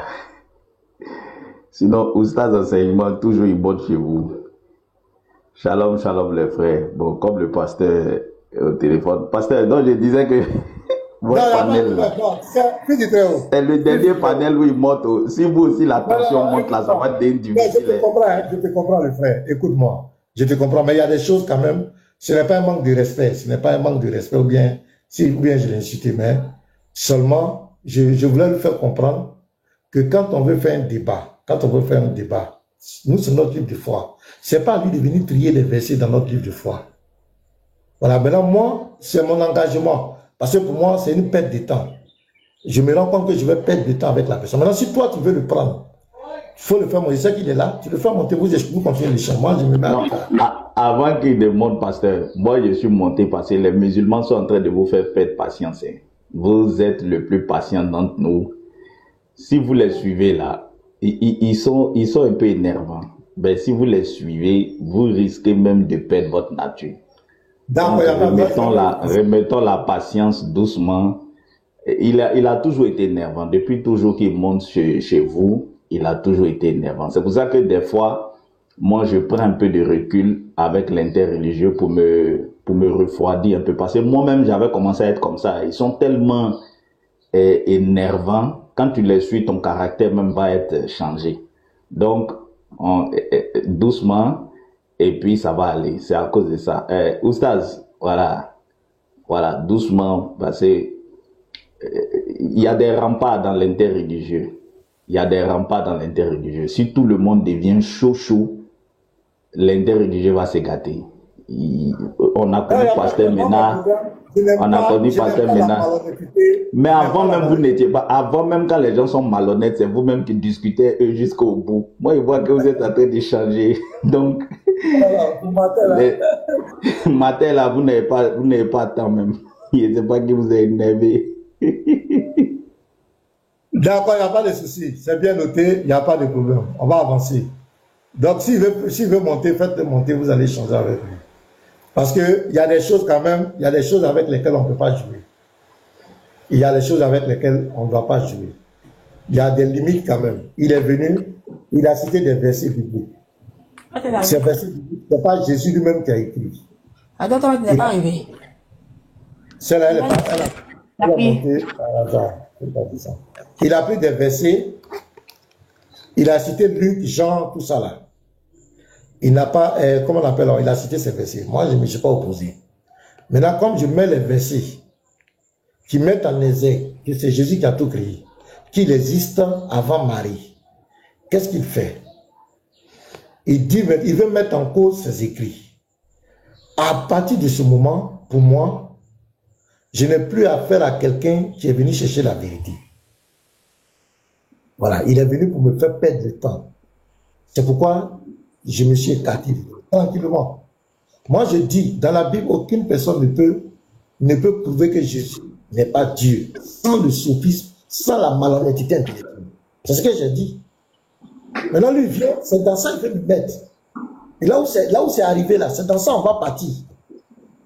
C: Sinon, Oustaz enseignement, toujours il monte chez vous. Shalom, shalom les frères. Bon, comme le pasteur au téléphone. Pasteur, donc je disais que votre panel là, c'est le dernier panel où il monte. Si vous aussi la tension monte là, ça va devenir difficile.
A: Je te comprends le frère. Écoute-moi. Je te comprends, mais il y a des choses quand même. Ce n'est pas un manque de respect. Ce n'est pas un manque de respect ou bien je l'ai insulté, mais seulement, je voulais lui faire comprendre que quand on veut faire un débat, nous, c'est notre livre de foi. Ce n'est pas à lui de venir trier les versets dans notre livre de foi. Voilà, maintenant, moi, c'est mon engagement. Parce que pour moi, c'est une perte de temps. Je me rends compte que je vais perdre de temps avec la personne. Maintenant, si toi, tu veux le prendre, il faut le faire monter. Je sais qu'il est là, tu le fais monter, vous continuez le chant. Moi, je me mets à
C: avant qu'il demande, pasteur, moi, je suis monté parce que les musulmans sont en train de vous faire perdre patience. Vous êtes le plus patient d'entre nous. Si vous les suivez là, ils sont un peu énervants. Ben, si vous les suivez, vous risquez même de perdre votre nature. Donc, remettons la patience doucement. Il a toujours été énervant. Depuis toujours qu'il monte chez vous, il a toujours été énervant. C'est pour ça que des fois, moi, je prends un peu de recul avec l'interreligieux pour me refroidir un peu. Parce que moi-même, j'avais commencé à être comme ça. Ils sont tellement énervants. Quand tu les suis, ton caractère même va être changé. Donc, doucement, et puis ça va aller. C'est à cause de ça. Oustaz, voilà, doucement, parce que il y a des remparts dans l'interreligieux. Il y a des remparts dans l'interreligieux. Si tout le monde devient chaud, l'interreligieux va se gâter. On a connu Pasteur Ménard. On a connu Pasteur Ménard. Mais avant même, vous n'étiez pas. Avant même, quand les gens sont malhonnêtes, c'est vous-même qui discutez eux jusqu'au bout. Moi, je vois que vous êtes en train d'échanger. Donc, matin là, vous n'avez pas de temps même. Je ne sais pas qui vous a énervé.
A: D'accord, il n'y a pas de souci. C'est bien noté, il n'y a pas de problème. On va avancer. Donc, s'il veut monter, faites-le monter, vous allez changer avec lui. Parce qu'il y a des choses quand même, il y a des choses avec lesquelles on ne peut pas jouer. Il y a des choses avec lesquelles on ne doit pas jouer. Il y a des limites quand même. Il est venu, il a cité des versets bibliques. Ces versets bibliques, ce n'est pas Jésus lui-même qui a écrit.
D: Attends, tu n'es pas arrivé.
A: Celle-là, elle a monté par hasard. Il a pris des versets, il a cité Luc, Jean, tout ça là. Il n'a pas, comment on appelle, il a cité ces versets. Moi, je ne me suis pas opposé. Maintenant, comme je mets les versets qui mettent en exergue que c'est Jésus qui a tout créé, qu'il existe avant Marie, qu'est-ce qu'il fait? Il veut mettre en cause ses écrits. À partir de ce moment, pour moi, je n'ai plus affaire à quelqu'un qui est venu chercher la vérité. Voilà, il est venu pour me faire perdre le temps. C'est pourquoi je me suis écarté tranquillement. Moi, je dis, dans la Bible, aucune personne ne peut prouver que Jésus n'est pas Dieu sans le sophisme, sans la malhonnêteté intellectuelle. C'est ce que j'ai dit. Maintenant, lui vient, c'est dans ça qu'il veut me mettre. Et là où c'est arrivé, là, c'est dans ça on va partir.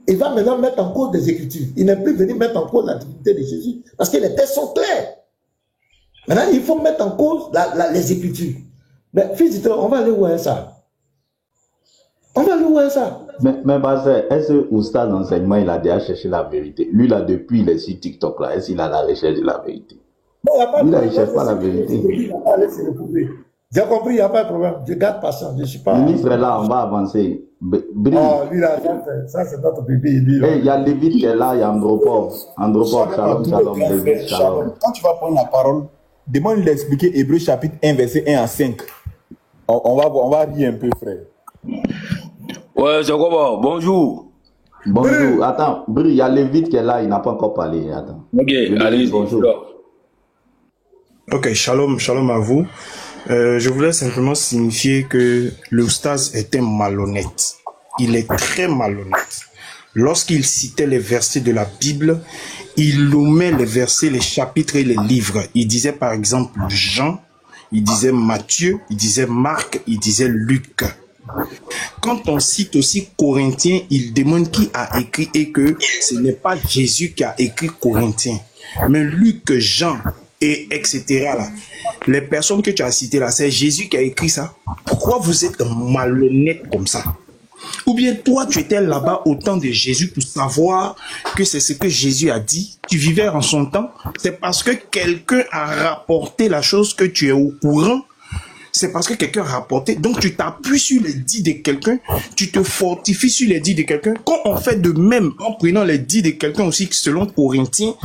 A: Il va maintenant mettre en cause des Écritures. Il n'est plus venu mettre en cause la divinité de Jésus. Parce que les textes sont clairs. Maintenant, il faut mettre en cause les Écritures. Mais fils de on va aller où est ça? On va aller où est ça?
C: Mais Pasteur, est-ce que Oustaz d'enseignement, il a déjà cherché la vérité? Lui, là, depuis, il est sur TikTok, là. Est-ce qu'il a la recherche de la vérité?
A: Non, il
C: ne cherche pas la vérité.
A: J'ai compris, il n'y a pas de problème. Je garde patience. Je suis pas.
C: Le ministre est là, on va avancer.
A: Oh, lui là, ça c'est notre bébé.
C: Il y a Lévite qui est là, il y a Andropov. Andropov, shalom, Lévite, shalom.
E: Quand tu vas prendre la parole, demande-lui d'expliquer Hébreux chapitre 1, verset 1 à 5. On va rire un peu, frère.
F: Ouais, c'est quoi? Bonjour.
C: Bonjour. Attends, il y a Lévite qui est là, il n'a pas encore parlé. Attends.
F: Ok, allez,
C: bonjour.
G: Ok, shalom à vous. Je voulais simplement signifier que l'Oustaz était malhonnête. Il est très malhonnête. Lorsqu'il citait les versets de la Bible, il nommait les versets, les chapitres et les livres. Il disait par exemple Jean, il disait Matthieu, il disait Marc, il disait Luc. Quand on cite aussi Corinthiens, il demande qui a écrit et que ce n'est pas Jésus qui a écrit Corinthiens, mais Luc, Jean, et etc. là. Les personnes que tu as citées là, c'est Jésus qui a écrit ça. Pourquoi vous êtes malhonnête comme ça? Ou bien toi, tu étais là-bas au temps de Jésus pour savoir que c'est ce que Jésus a dit. Tu vivais en son temps. C'est parce que quelqu'un a rapporté la chose que tu es au courant. C'est parce que quelqu'un a rapporté. Donc tu t'appuies sur les dits de quelqu'un. Tu te fortifies sur les dits de quelqu'un. Quand on fait de même en prenant les dits de quelqu'un aussi selon Corinthiens,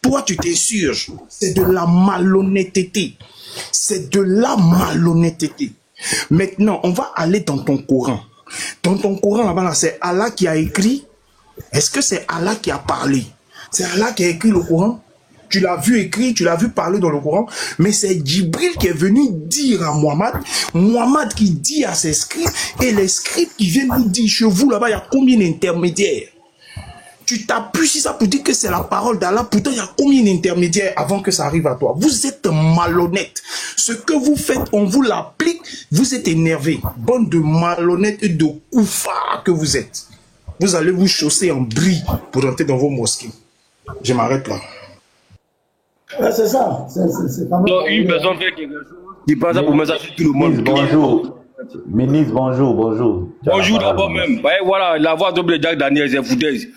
G: toi tu t'insurges. C'est de la malhonnêteté. C'est de la malhonnêteté. Maintenant, on va aller dans ton Coran. Dans ton Coran, là-bas, là, c'est Allah qui a écrit. Est-ce que c'est Allah qui a parlé? C'est Allah qui a écrit le Coran? Tu l'as vu écrit, tu l'as vu parler dans le Coran, mais c'est Djibril qui est venu dire à Mohammed qui dit à ses scribes, et les scribes qui viennent nous dire, chez vous là-bas, il y a combien d'intermédiaires? Tu t'appuies sur ça pour dire que c'est la parole d'Allah. Pourtant, il y a combien d'intermédiaires avant que ça arrive à toi? Vous êtes malhonnête. Ce que vous faites, on vous l'applique. Vous êtes énervé. Bande de malhonnêtes et de koufars que vous êtes. Vous allez vous chausser en bris pour rentrer dans vos mosquées. Je m'arrête là.
A: Ouais, c'est ça. C'est pas mal.
F: Donc, une personne fait quelque chose qui passe pour message tout le monde.
C: Bonjour. Ministre, bonjour, bonjour.
F: Bonjour d'abord même. Voilà, la voix de Jack Daniel, c'est foutaise.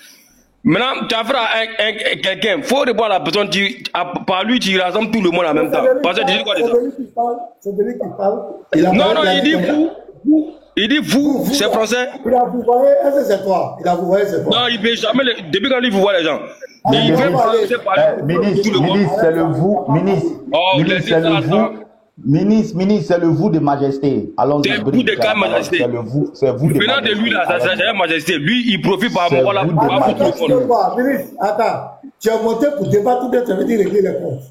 F: Maintenant, tu as fait quelqu'un, il faut répondre à la personne, par lui, tu rassembles tout le monde en même temps. Parce que tu dis quoi déjà?
A: C'est lui qui parle.
F: Non, il dit vous. Il dit vous, c'est français.
A: Il a vous voyé, est-ce que c'est toi? Il a vous voyé, c'est toi.
F: Non, il ne veut jamais, depuis quand il vous voit les gens. Il veut
C: Ministre, c'est le vous. Ministre, c'est le vous. Ministre, c'est le vous de majesté. Allons
F: c'est vous de quelle majesté?
C: C'est vous de
F: venant de lui là, c'est la majesté. Lui, il profite par rapport là pour avoir tout le monde.
A: Ministre, attends, tu as monté pour débattre ou bien tu avais dit régler les comptes?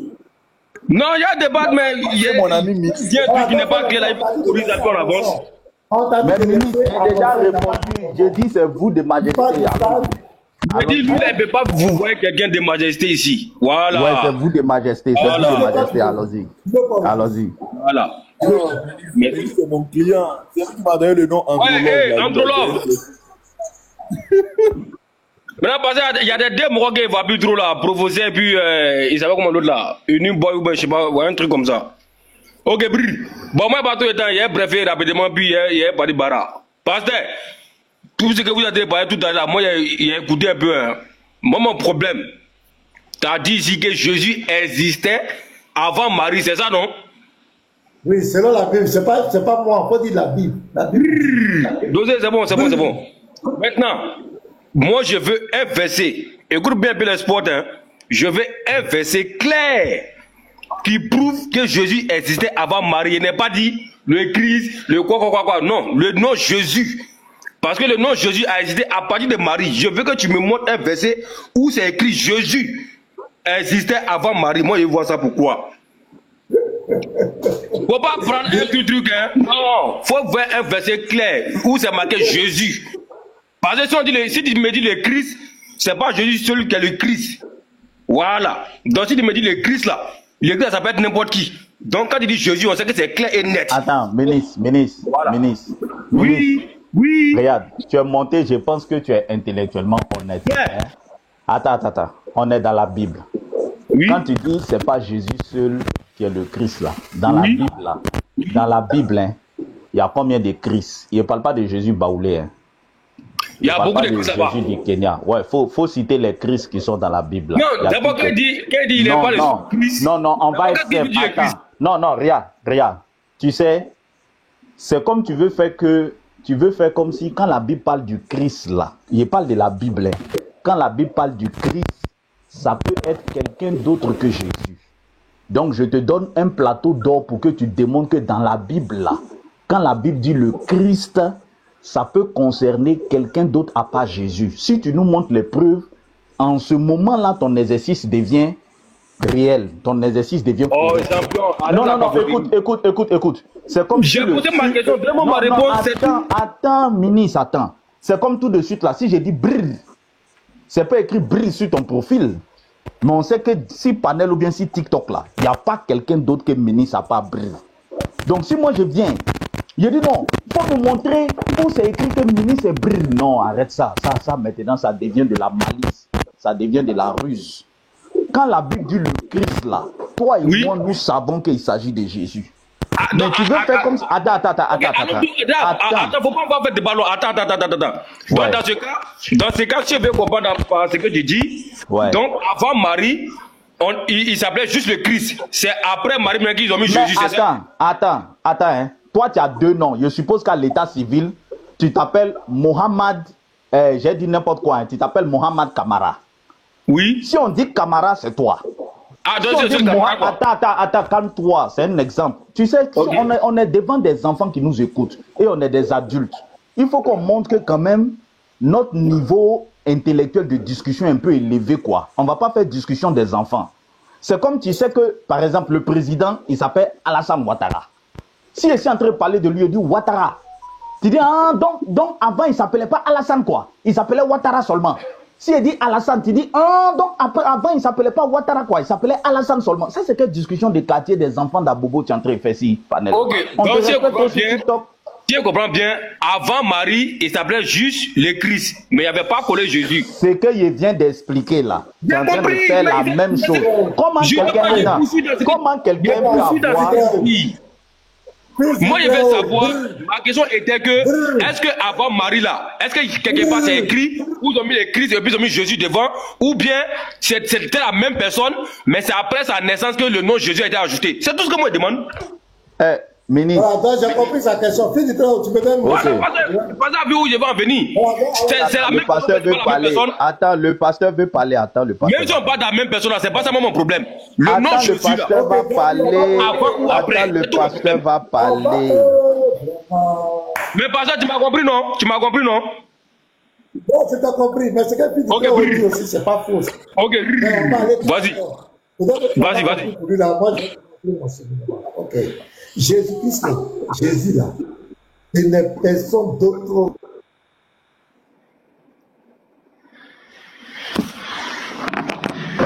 F: Non, il y a débat, mais il y a
E: mon ami ministre.
F: Il y a un truc qui n'est pas clair là, il faut corriger ça en avance.
C: Mais ministre, j'ai déjà répondu. J'ai dit c'est vous de majesté.
F: Je dis, lui, il ne peut pas vous voir quelqu'un de majesté ici. Voilà.
C: Ouais, c'est vous de majesté. C'est vous de majesté. Allons-y. Allons-y.
F: Voilà.
E: Merci, c'est mon client. C'est lui qui m'a donné le nom Androlov.
F: Ouais, Androlov. Maintenant, parce qu'il y a des démons qui ne vont plus trop là, provoquer, et puis ils savaient comment l'autre là. Une boy ou bien je sais pas, un truc comme ça. Ok, brille. Bon, moi, bateau étant, il y a préféré rapidement, puis il y a pas de barra. Pasteur, tout ce que vous avez parlé tout à l'heure, moi, il a écouté un peu. Hein. Moi, mon problème, tu as dit ici que Jésus existait avant Marie, c'est ça, non?
A: Oui, selon la Bible, c'est pas moi, il faut dire la Bible. La Bible.
F: C'est bon. Maintenant, moi, je veux un verset. Écoute bien les sports, hein. Je veux un verset clair qui prouve que Jésus existait avant Marie. Il n'est pas dit le Christ, le quoi. Non, le nom Jésus. Parce que le nom Jésus a existé à partir de Marie. Je veux que tu me montres un verset où c'est écrit Jésus existait avant Marie. Moi, je vois ça pourquoi. Faut pas prendre un petit truc, hein. Non, faut voir un verset clair où c'est marqué Jésus. Parce que si tu me dis le Christ, c'est pas Jésus celui qui est le Christ. Voilà. Donc si tu me dis le Christ là, le Christ ça peut être n'importe qui. Donc quand tu dis Jésus, on sait que c'est clair et net.
C: Attends, ministre.
F: Voilà.
C: Ministre.
F: Oui.
C: Regarde, tu es monté, je pense que tu es intellectuellement honnête.
F: Yeah.
C: Hein? Attends. On est dans la Bible.
F: Oui.
C: Quand tu dis c'est pas Jésus seul qui est le Christ là, dans la Bible là, dans la Bible, hein, il y a combien de Christ? Il ne parle pas de Jésus baoulé. Hein.
F: Il y a beaucoup de Christ là-bas.
C: Jésus du Kenya. Ouais, faut citer les Christ qui sont dans la Bible. Là.
F: Non, d'abord qu'il dit il n'est pas le Christ.
C: Non, on va essayer. Non, regarde. Tu sais, c'est comme tu veux faire comme si quand la Bible parle du Christ là, il parle de la Bible. Hein. Quand la Bible parle du Christ, ça peut être quelqu'un d'autre que Jésus. Donc je te donne un plateau d'or pour que tu démontres que dans la Bible là, quand la Bible dit le Christ, ça peut concerner quelqu'un d'autre à part Jésus. Si tu nous montres les preuves, en ce moment-là, ton exercice devient réel. Ton exercice devient...
F: Oh, champion.
C: Non, écoute. C'est comme...
F: J'ai posé ma question, vraiment ma réponse.
C: Attends, ministre, attends. C'est comme tout de suite là, si j'ai dit brille, c'est pas écrit brille sur ton profil. Mais on sait que si Panel ou bien si TikTok là, il n'y a pas quelqu'un d'autre que ministre à part brille. Donc si moi je viens... Je dis non, il faut me montrer où c'est écrit que ministre est brille. Non, arrête ça. Ça maintenant, ça devient de la malice. Ça devient de la ruse. Quand la Bible dit le Christ là, toi et moi, nous savons qu'il s'agit de Jésus. Mais tu veux faire comme ça. Attends,
F: faut pas avoir fait de ballon. Attends. Ouais. Dans ce cas, si je veux comprendre ce que tu dis, donc avant Marie, il s'appelait juste le Christ. C'est après Marie qu'ils ont mis Jésus, c'est ça?
C: Attends, hein. Toi, tu as deux noms. Je suppose qu'à l'état civil, tu t'appelles Mohamed, j'ai dit n'importe quoi, hein. Tu t'appelles Mohamed Kamara.
F: Oui.
C: Si on dit Kamara, c'est toi.
F: Ah, donc c'est Kamara.
C: Attends, calme-toi. C'est un exemple. Tu sais, on est devant des enfants qui nous écoutent et on est des adultes. Il faut qu'on montre que quand même, notre niveau intellectuel de discussion est un peu élevé, quoi. On ne va pas faire discussion des enfants. C'est comme tu sais que, par exemple, le président, il s'appelle Alassane Ouattara. Si je suis en train de parler de lui, il dit Ouattara. Tu dis, donc avant, il ne s'appelait pas Alassane, quoi. Il s'appelait Ouattara seulement.
H: Si il dit Alassane, tu dis, oh, donc après, avant, il ne s'appelait pas Ouattara, quoi. Il s'appelait Alassane seulement. Ça, c'est quelle discussion de quartier des enfants d'Abobo tu es en train de faire ici, panel.
F: Ok,
H: On
F: donc
H: te
F: si
H: répète aussi TikTok.
F: si je comprends bien, avant Marie, il s'appelait juste le Christ, mais il n'y avait pas collé Jésus.
H: Ce que je viens d'expliquer là, tu es en train de
F: compris,
H: faire la
F: mais
H: même chose. Comment quelqu'un peut avoir...
F: Moi, je veux savoir, ma question était que, est-ce que avant Marie là, est-ce que quelque part c'est écrit, où ils ont mis le Christ et puis ils ont mis Jésus devant, ou bien c'était la même personne, mais c'est après sa naissance que le nom Jésus a été ajouté. C'est tout ce que moi je demande.
H: Ministre.
A: Voilà, j'ai compris sa question. Fais du temps, tu peux même...
F: Pas ça où je vais en venir. C'est la même personne, c'est pas la même personne.
H: Attends, le pasteur veut parler. Attends, le pasteur.
F: Même si on parle de la même personne, c'est pas ça mon problème. Le nom
H: Attends, le
F: Jésus là.
H: pasteur va parler.
F: Avant ou après.
H: Attends, le pasteur va parler.
F: Mais pasteur, tu m'as compris, non? Tu m'as compris, non?
A: Bon, tu t'as compris, mais c'est qu'un
F: Ok,
A: dit aussi, c'est pas faux.
F: Ok, vas-y. Vas-y.
A: Ok. Jésus-Christ, Jésus là, il n'est personne d'autre.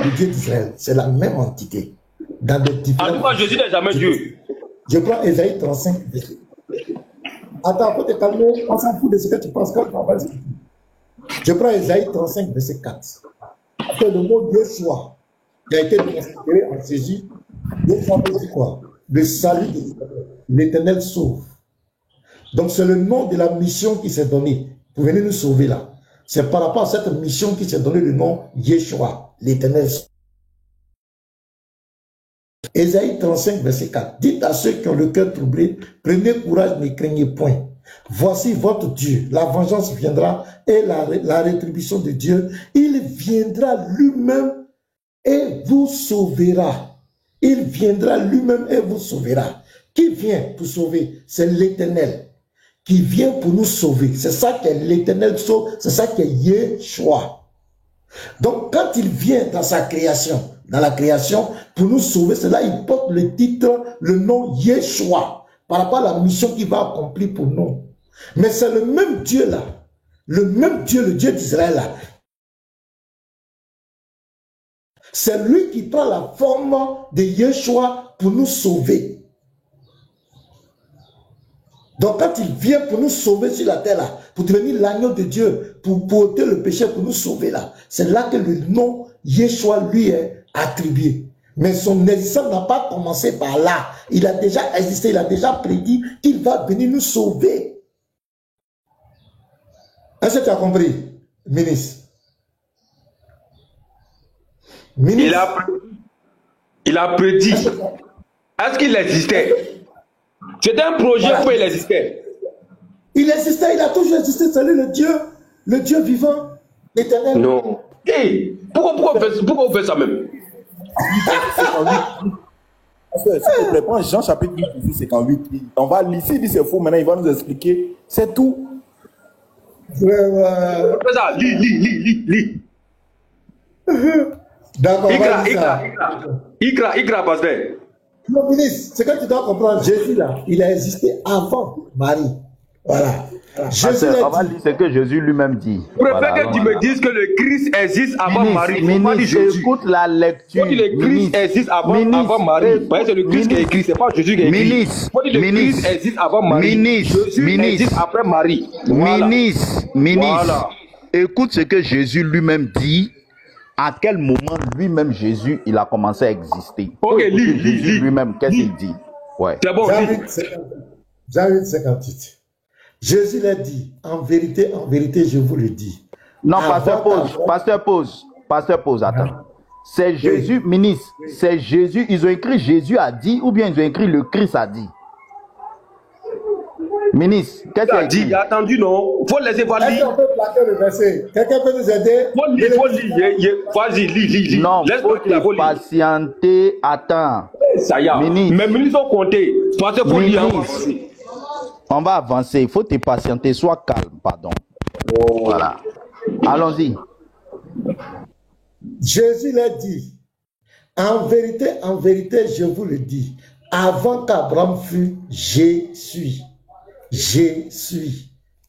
A: Le Dieu d'Israël, c'est la même entité. Dans des différents...
F: En tout cas, Jésus n'est jamais Dieu.
A: Je prends Ésaïe 35. Attends, faut te calmer, on s'en fout de ce que tu penses quand tu parles. Je prends Ésaïe 35, verset 4. Après le mot Yeshua, qui a été considéré en Jésus, Yeshua veut dire quoi? Le salut de l'Éternel sauve. Donc c'est le nom de la mission qui s'est donnée pour venir nous sauver là. C'est par rapport à cette mission qui s'est donné le nom Yeshua, l'Éternel sauve. Ésaïe 35, verset 4. Dites à ceux qui ont le cœur troublé, prenez courage, ne craignez point. Voici votre Dieu. La vengeance viendra et la rétribution de Dieu. Il viendra lui-même et vous sauvera. Il viendra lui-même et vous sauvera. Qui vient pour sauver? C'est l'Éternel. Qui vient pour nous sauver. C'est ça que l'Éternel sauve. C'est ça que Yeshua. Donc quand il vient dans sa création, dans la création, pour nous sauver, c'est là il porte le titre, le nom Yeshua, par rapport à la mission qu'il va accomplir pour nous. Mais c'est le même Dieu là, le même Dieu, le Dieu d'Israël là. C'est lui qui prend la forme de Yeshua pour nous sauver. Donc quand il vient pour nous sauver sur la terre là, pour devenir l'agneau de Dieu, pour ôter le péché, pour nous sauver là, c'est là que le nom Yeshua lui est attribué. Mais son existence n'a pas commencé par là. Il a déjà existé, il a déjà prédit qu'il va venir nous sauver. Est-ce que tu as compris, ministre?
F: Il a prédit. Est-ce qu'il existait? C'était un projet où il existait.
A: Il existait, il a toujours existé. C'est lui le Dieu vivant, l'éternel.
F: Non. Hey, pourquoi on fait ça même?
E: Parce que, s'il te plaît, prends Jean chapitre 8, 58. On va lire, s'il dit c'est faux, maintenant il va nous expliquer. C'est tout.
F: Ça, lis.
A: D'accord.
F: Ikra, pasteur.
A: Non, ministre, c'est que tu dois comprendre, Jésus là, il a existé avant Marie. Voilà.
H: Jésus on va lire ce que Jésus lui-même dit.
F: Je préfère que tu me dises que le Christ existe avant Marie.
H: Ministre, écoute la lecture.
F: Le Christ existe avant Marie. C'est le Christ qui est écrit, c'est pas Jésus qui est écrit. Le Christ existe avant Marie. Jésus existe après Marie.
H: Ministre, écoute ce que Jésus lui-même dit. À quel moment lui-même Jésus il a commencé à exister?
F: Ok, lis.
H: Lui-même, qu'est-ce qu'il dit? Ouais.
F: C'est bon.
A: Jean 8, 58. Jésus l'a dit, en vérité, je vous le dis.
H: Non, pasteur pause, attends. C'est Jésus, ministre, c'est Jésus, ils ont écrit Jésus a dit ou bien ils ont écrit le Christ a dit? Ministre, qu'est-ce qu'il a dit?
F: Il a attendu, non? Faut laisser voir lire.
A: Est-ce qu'on peut plaquer le verset? Quelqu'un peut nous aider?
F: Faut lire. Vas-y, lis.
H: Non, faut patienter, attends.
F: Ça y est.
H: Ministre.
F: Mais ministre ont compté. Parce que faut lire.
H: On va avancer, il faut te patienter, sois calme, pardon. Voilà. Allons-y.
A: Jésus l'a dit, en vérité, je vous le dis, avant qu'Abraham fût, je suis.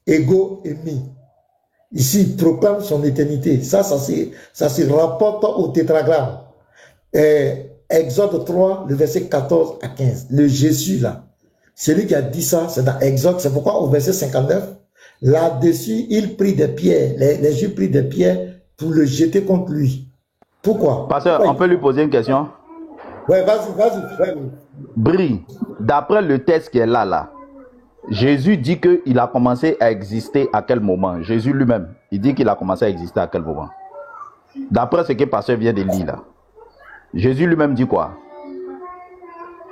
A: Ego Emi. Ici, il proclame son éternité. Ça se rapporte au tétragramme. Exode 3, le verset 14 à 15. Le Jésus, là, celui qui a dit ça, c'est dans Exode. C'est pourquoi au verset 59, là-dessus, il prit des pierres. Les Juifs prirent des pierres pour le jeter contre lui. Pourquoi?
H: Pasteur, on peut lui poser une question?
A: Oui, vas-y.
H: Brie, d'après le texte qui est là, Jésus dit qu'il a commencé à exister à quel moment? Jésus lui-même, il dit qu'il a commencé à exister à quel moment? D'après ce que pasteur vient de lire là. Jésus lui-même dit quoi?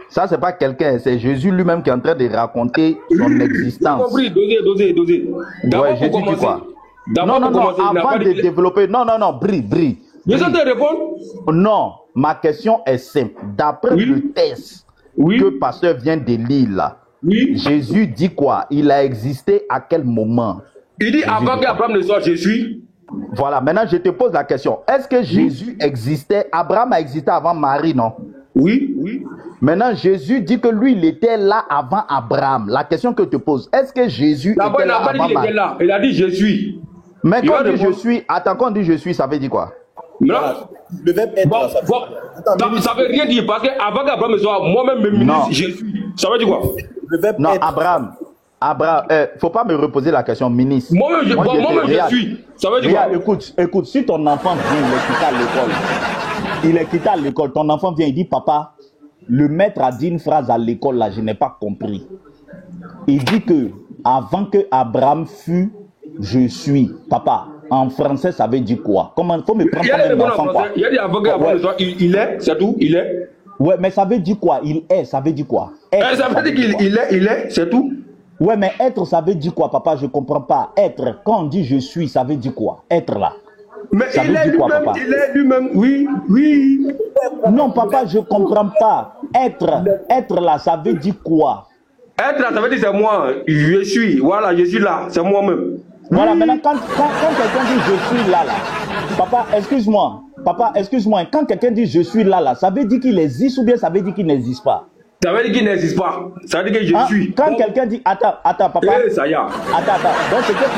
H: Ça, c'est pas quelqu'un, c'est Jésus lui-même qui est en train de raconter son existence.
F: Dosez.
H: Ouais, Jésus dit quoi? Non, avant de développer. Non, Brie.
F: Je vais te répondre.
H: Non, ma question est simple. D'après le texte que pasteur vient de lire là, Jésus dit quoi? Il a existé à quel moment?
F: Il dit avant qu'Abraham ne soit Jésus.
H: Voilà, maintenant je te pose la question. Est-ce que Jésus existait? Abraham a existé avant Marie, non?
F: Oui.
H: Maintenant, Jésus dit que lui, il était là avant Abraham. La question que je te pose, est-ce que Jésus était là avant Marie?
F: Il a dit je suis.
H: Mais quand on dit je suis, attends, quand on dit je suis, ça veut dire quoi?
F: Non. Le verbe être, ça veut rien dire parce que avant qu'Abraham soit moi-même ministre, je suis. Ça veut dire quoi?
H: Le verbe non, être. Abraham, faut pas me reposer la question, ministre.
F: Moi-même je suis. Ça veut dire quoi?
H: Écoute, si ton enfant vient, il est quitté à l'école, ton enfant vient, il dit, papa, le maître a dit une phrase à l'école là, je n'ai pas compris. Il dit que avant que Abraham fût, je suis. Papa, en français, ça veut dire quoi? Comment faut me prendre comme un enfant, quoi?
F: Il a dit avant qu'Abraham soit, il est, c'est tout, il est.
H: Ouais, mais ça veut dire quoi? Il est, ça veut dire quoi?
F: Être, ça veut dire qu'il est, c'est tout.
H: Ouais, mais être, ça veut dire quoi, papa? Je comprends pas. Être, quand on dit je suis, ça veut dire quoi? Être là.
F: Mais ça il est lui-même, oui.
H: Non, papa, je comprends pas. Être là, ça veut dire quoi?
F: Être là, ça veut dire c'est moi, je suis, voilà, je suis là, c'est moi-même.
H: Voilà, maintenant, quand quelqu'un dit je suis là, papa, excuse-moi, quand quelqu'un dit je suis là, ça veut dire qu'il existe ou bien ça veut dire qu'il n'existe pas?
F: Ça veut dire qu'il n'existe pas, ça veut dire que je suis.
H: Quand quelqu'un dit, attends, papa,
F: ça y est.
H: Attends, donc ce que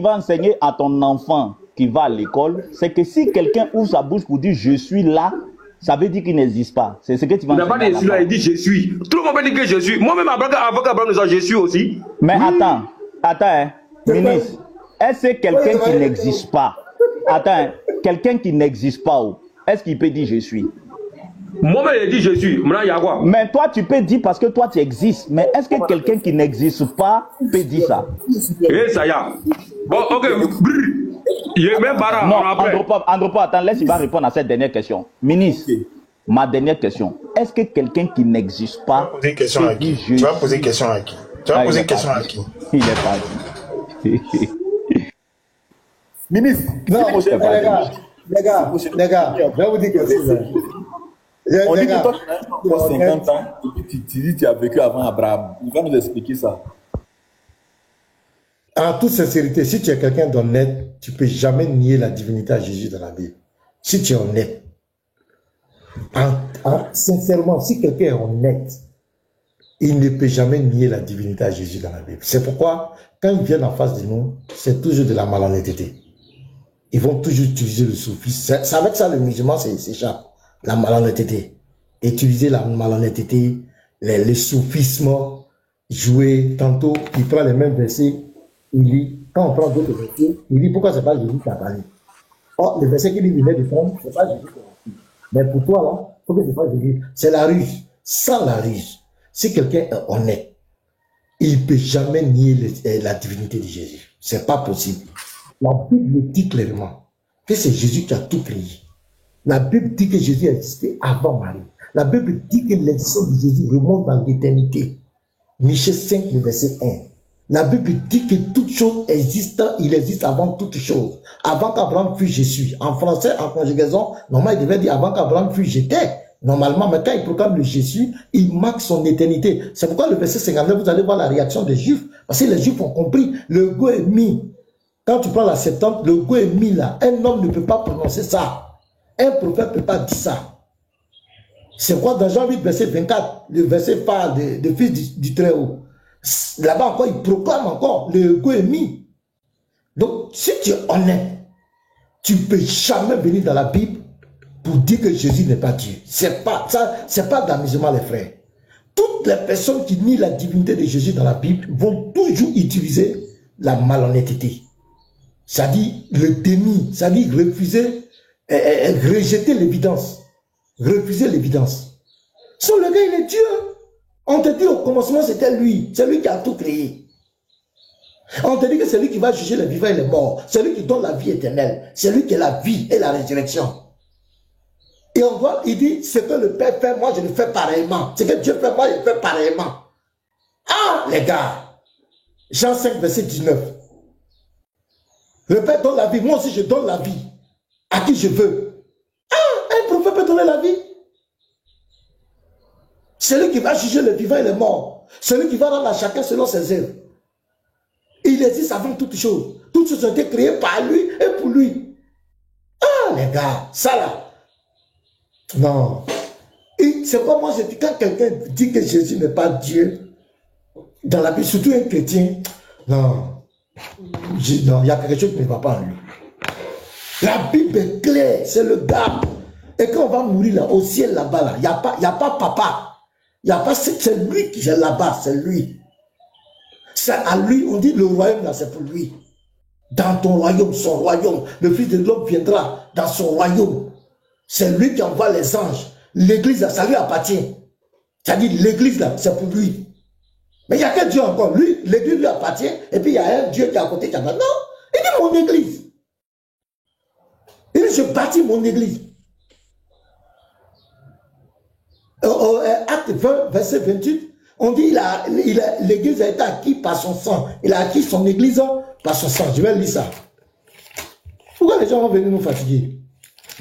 H: tu vas enseigner à ton enfant, qui va à l'école, c'est que si quelqu'un ouvre sa bouche pour dire je suis là, ça veut dire qu'il n'existe pas. C'est ce que tu vas enseigner.
F: Il n'a pas dit je suis là, il dit je suis. Tout le monde peut dire que je suis. Moi-même, avant qu'Abraham ne soit, je suis aussi.
H: Mais attends, ministre, est-ce que quelqu'un qui n'existe pas, quelqu'un qui n'existe pas, est-ce qu'il peut dire je suis?
F: Moi-même, il dit je suis. Maintenant, il y a quoi?
H: Mais toi, tu peux dire parce que toi, tu existes. Mais est-ce que quelqu'un qui n'existe pas peut dire ça?
F: Eh, ça y est. Bon, ok. Il est même barré.
H: Non, Andropo, attends, laisse, il va répondre à cette dernière question. Ministre, ma dernière question. Est-ce que quelqu'un qui n'existe pas
G: peut dire je... Tu vas poser une question à qui? Il
H: est parti.
E: Ministre,
A: non, les gars, je vais vous dire quelque chose.
E: On dit que toi, tu as 50 ans et puis tu dis que tu as vécu avant Abraham. Il va nous expliquer ça.
A: En toute sincérité, si tu es quelqu'un d'honnête, tu ne peux jamais nier la divinité à Jésus dans la Bible. Si tu es honnête. Sincèrement, si quelqu'un est honnête, il ne peut jamais nier la divinité à Jésus dans la Bible. C'est pourquoi, quand ils viennent en face de nous, c'est toujours de la malhonnêteté. Ils vont toujours utiliser le soufisme. C'est avec ça le musulman s'échappe. La malhonnêteté. Utiliser la malhonnêteté, les soufismes, jouer. Tantôt, il prend les mêmes versets, il lit. Quand on prend d'autres versets, il dit pourquoi c'est pas Jésus qui a parlé. Or, le verset qu'il venait de prendre, c'est pas Jésus qui a parlé. Mais pour toi, là, il faut que ce soit Jésus. C'est la ruse. Sans la ruse, si quelqu'un est honnête, il ne peut jamais nier la divinité de Jésus. C'est pas possible. La Bible dit clairement que c'est Jésus qui a tout créé. La Bible dit que Jésus existait avant Marie. La Bible dit que l'existence de Jésus remonte dans l'éternité. Michée 5, le verset 1. La Bible dit que toute chose existe, il existe avant toute chose. Avant qu'Abraham fût, je suis. En français, en conjugaison, normalement, il devait dire avant qu'Abraham fût, j'étais. Normalement, mais quand il proclame le Jésus, il marque son éternité. C'est pourquoi le verset 59, vous allez voir la réaction des Juifs. Parce que les Juifs ont compris, le go est mis. Quand tu prends la Septante, le go est mis là. Un homme ne peut pas prononcer ça. Un prophète ne peut pas dire ça. C'est quoi dans Jean 8, verset 24, le verset phare de fils du Très-Haut. Là-bas encore, il proclame encore le go est mis. Donc, si tu es honnête, tu ne peux jamais venir dans la Bible pour dire que Jésus n'est pas Dieu. C'est pas d'amusement, les frères. Toutes les personnes qui nient la divinité de Jésus dans la Bible vont toujours utiliser la malhonnêteté. C'est-à-dire le déni, c'est-à-dire refuser, rejeter l'évidence. Refuser l'évidence. So, le gars, il est Dieu. On te dit au commencement, c'était lui. C'est lui qui a tout créé. On te dit que c'est lui qui va juger les vivants et les morts. C'est lui qui donne la vie éternelle. C'est lui qui est la vie et la résurrection. Et on voit, il dit, ce que le Père fait, moi je le fais pareillement. Ce que Dieu fait, moi je le fais pareillement. Ah, les gars. Jean 5, verset 19. Le Père donne la vie, moi aussi je donne la vie. À qui je veux. Ah, un prophète peut donner la vie. C'est lui qui va juger les vivants et les morts. C'est lui qui va rendre à chacun selon ses œuvres. Il existe avant toutes choses. Toutes choses ont été créées par lui et pour lui. Ah, les gars, ça là. Non. C'est pas moi, je dis, quand quelqu'un dit que Jésus n'est pas Dieu, dans la Bible, surtout un chrétien, non. Non, il y a quelque chose qui ne va pas en lui. La Bible est claire, c'est le gars. Et quand on va mourir là, au ciel là-bas, là, il n'y a pas papa. Il n'y a pas, c'est lui qui est là-bas, c'est lui. C'est à lui, on dit le royaume là, c'est pour lui. Dans ton royaume, son royaume, le Fils de l'homme viendra dans son royaume. C'est lui qui envoie les anges. L'église là, ça lui appartient. C'est-à-dire l'église là, c'est pour lui. Mais il n'y a qu'un Dieu encore. Lui, l'église lui appartient, et puis il y a un Dieu qui est à côté qui a dit non, il dit mon église. Il dit je bâtis mon église. Acte 20, verset 28, on dit l'église a été acquise par son sang. Il a acquis son église par son sang. Je vais lire ça. Pourquoi les gens vont venir nous fatiguer?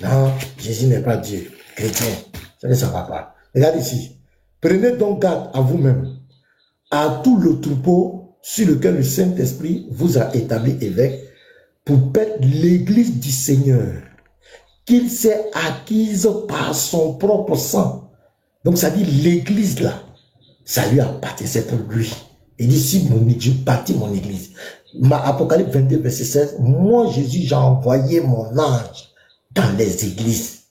A: Non, Jésus n'est pas Dieu. Chrétien, ça ne va pas. Regarde ici. Prenez donc garde à vous-même, à tout le troupeau sur lequel le Saint-Esprit vous a établi évêque, pour paître l'église du Seigneur, qu'il s'est acquise par son propre sang. Donc ça dit l'église là, ça lui appartient, c'est pour lui. Il dit si je bâtis mon église. Apocalypse 22, verset 16, moi Jésus j'ai envoyé mon ange dans les églises.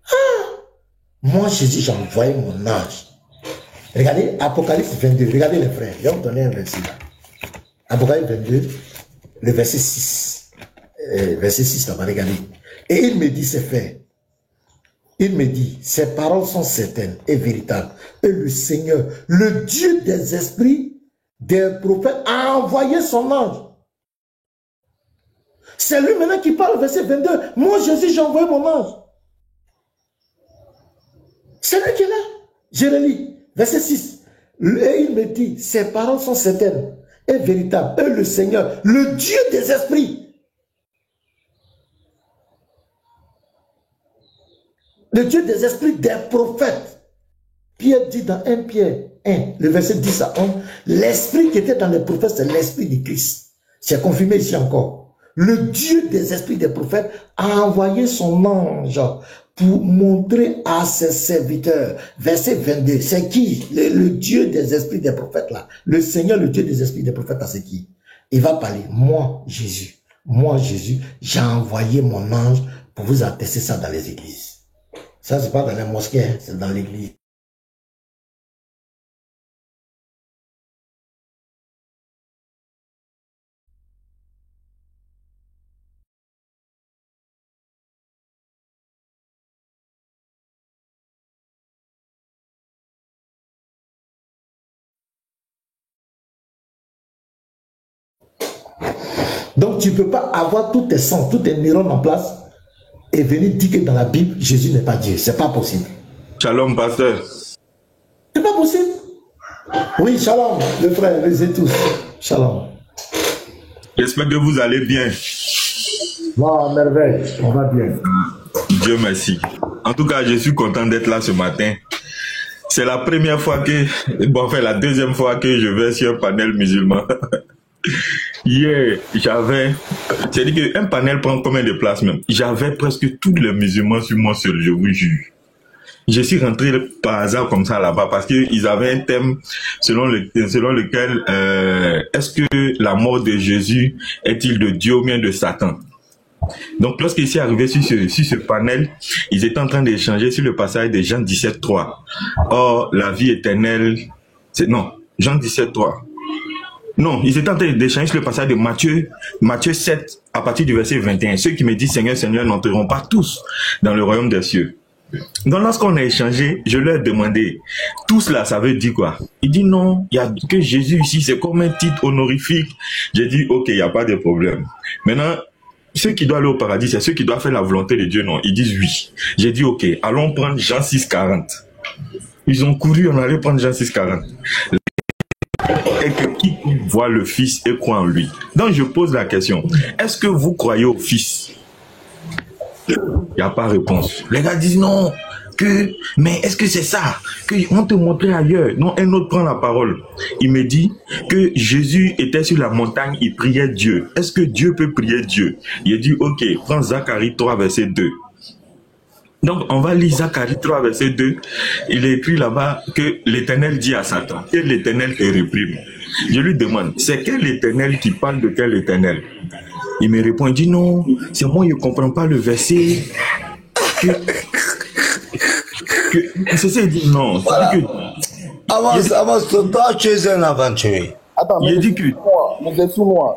A: Ah, moi Jésus j'ai envoyé mon ange. Regardez Apocalypse 22, regardez les frères, je vais vous donner un verset là. Apocalypse 22, le verset 6. Verset 6 là-bas, regardez. Et il me dit c'est fait. Il me dit, ces paroles sont certaines et véritables. Et le Seigneur, le Dieu des esprits, des prophètes, a envoyé son ange. C'est lui maintenant qui parle, verset 22. Moi, Jésus, j'ai envoyé mon ange. C'est lui qui est là. Je le lis. Verset 6. Et il me dit, ces paroles sont certaines et véritables. Et le Seigneur, le Dieu des esprits, le Dieu des esprits des prophètes. Pierre dit dans 1 Pierre 1, le verset 10 à 11, l'esprit qui était dans les prophètes, c'est l'esprit du Christ. C'est confirmé ici encore. Le Dieu des esprits des prophètes a envoyé son ange pour montrer à ses serviteurs. Verset 22, c'est qui? Le Dieu des esprits des prophètes là. Le Seigneur, le Dieu des esprits des prophètes là, c'est qui? Il va parler, moi Jésus, j'ai envoyé mon ange pour vous attester ça dans les églises. Ça, c'est pas dans les mosquées, hein, c'est dans l'église. Donc, tu ne peux pas avoir tous tes sens, tous tes neurones en place et venir dire que dans la Bible, Jésus n'est pas Dieu. C'est pas possible.
E: Shalom, pasteur.
A: C'est pas possible. Oui, shalom, le frère, les tous. Shalom.
E: J'espère que vous allez bien.
A: Bon, merveille, on va bien.
E: Dieu merci. En tout cas, je suis content d'être là ce matin. C'est la première fois que, bon, enfin, la deuxième fois que je vais sur un panel musulman. Hier, j'ai dit qu'un panel prend combien de place même? J'avais presque tous les musulmans sur moi seul, je vous jure. Je suis rentré par hasard comme ça là-bas parce qu'ils avaient un thème selon lequel est-ce que la mort de Jésus est-il de Dieu ou bien de Satan? Donc lorsqu'ils sont arrivés sur ce panel, ils étaient en train d'échanger sur le passage de Jean 17:3. Or, la vie éternelle, Jean 17:3. Non, ils étaient en train d'échanger sur le passage de Matthieu 7, à partir du verset 21. Ceux qui me disent Seigneur, Seigneur n'entreront pas tous dans le royaume des cieux. Donc lorsqu'on a échangé, je leur ai demandé, tout cela, ça veut dire quoi? Il dit non, il y a que Jésus ici, c'est comme un titre honorifique. J'ai dit, ok, il n'y a pas de problème. Maintenant, ceux qui doivent aller au paradis, c'est ceux qui doivent faire la volonté de Dieu, non? Ils disent oui. J'ai dit, ok, allons prendre Jean 6:40. Ils ont couru, on allait prendre Jean 6:40. Et que qui voit le Fils et croit en lui. Donc je pose la question, est-ce que vous croyez au Fils? Il n'y a pas de réponse. Les gars disent non, mais est-ce que c'est ça? On te montrait ailleurs. Non, un autre prend la parole. Il me dit que Jésus était sur la montagne, il priait Dieu. Est-ce que Dieu peut prier Dieu? Il a dit, ok, prends Zacharie 3, verset 2. Donc, on va lire Zacharie 3, verset 2. Il est écrit là-bas que l'Éternel dit à Satan, que l'Éternel te réprime. Je lui demande, c'est quel Éternel qui parle de quel Éternel? Il me répond, il dit non, c'est moi, je ne comprends pas le verset. C'est ça, il dit non.
I: Voilà. Avance, toi, tu es un aventurier.
J: Attends, mais
E: dit que...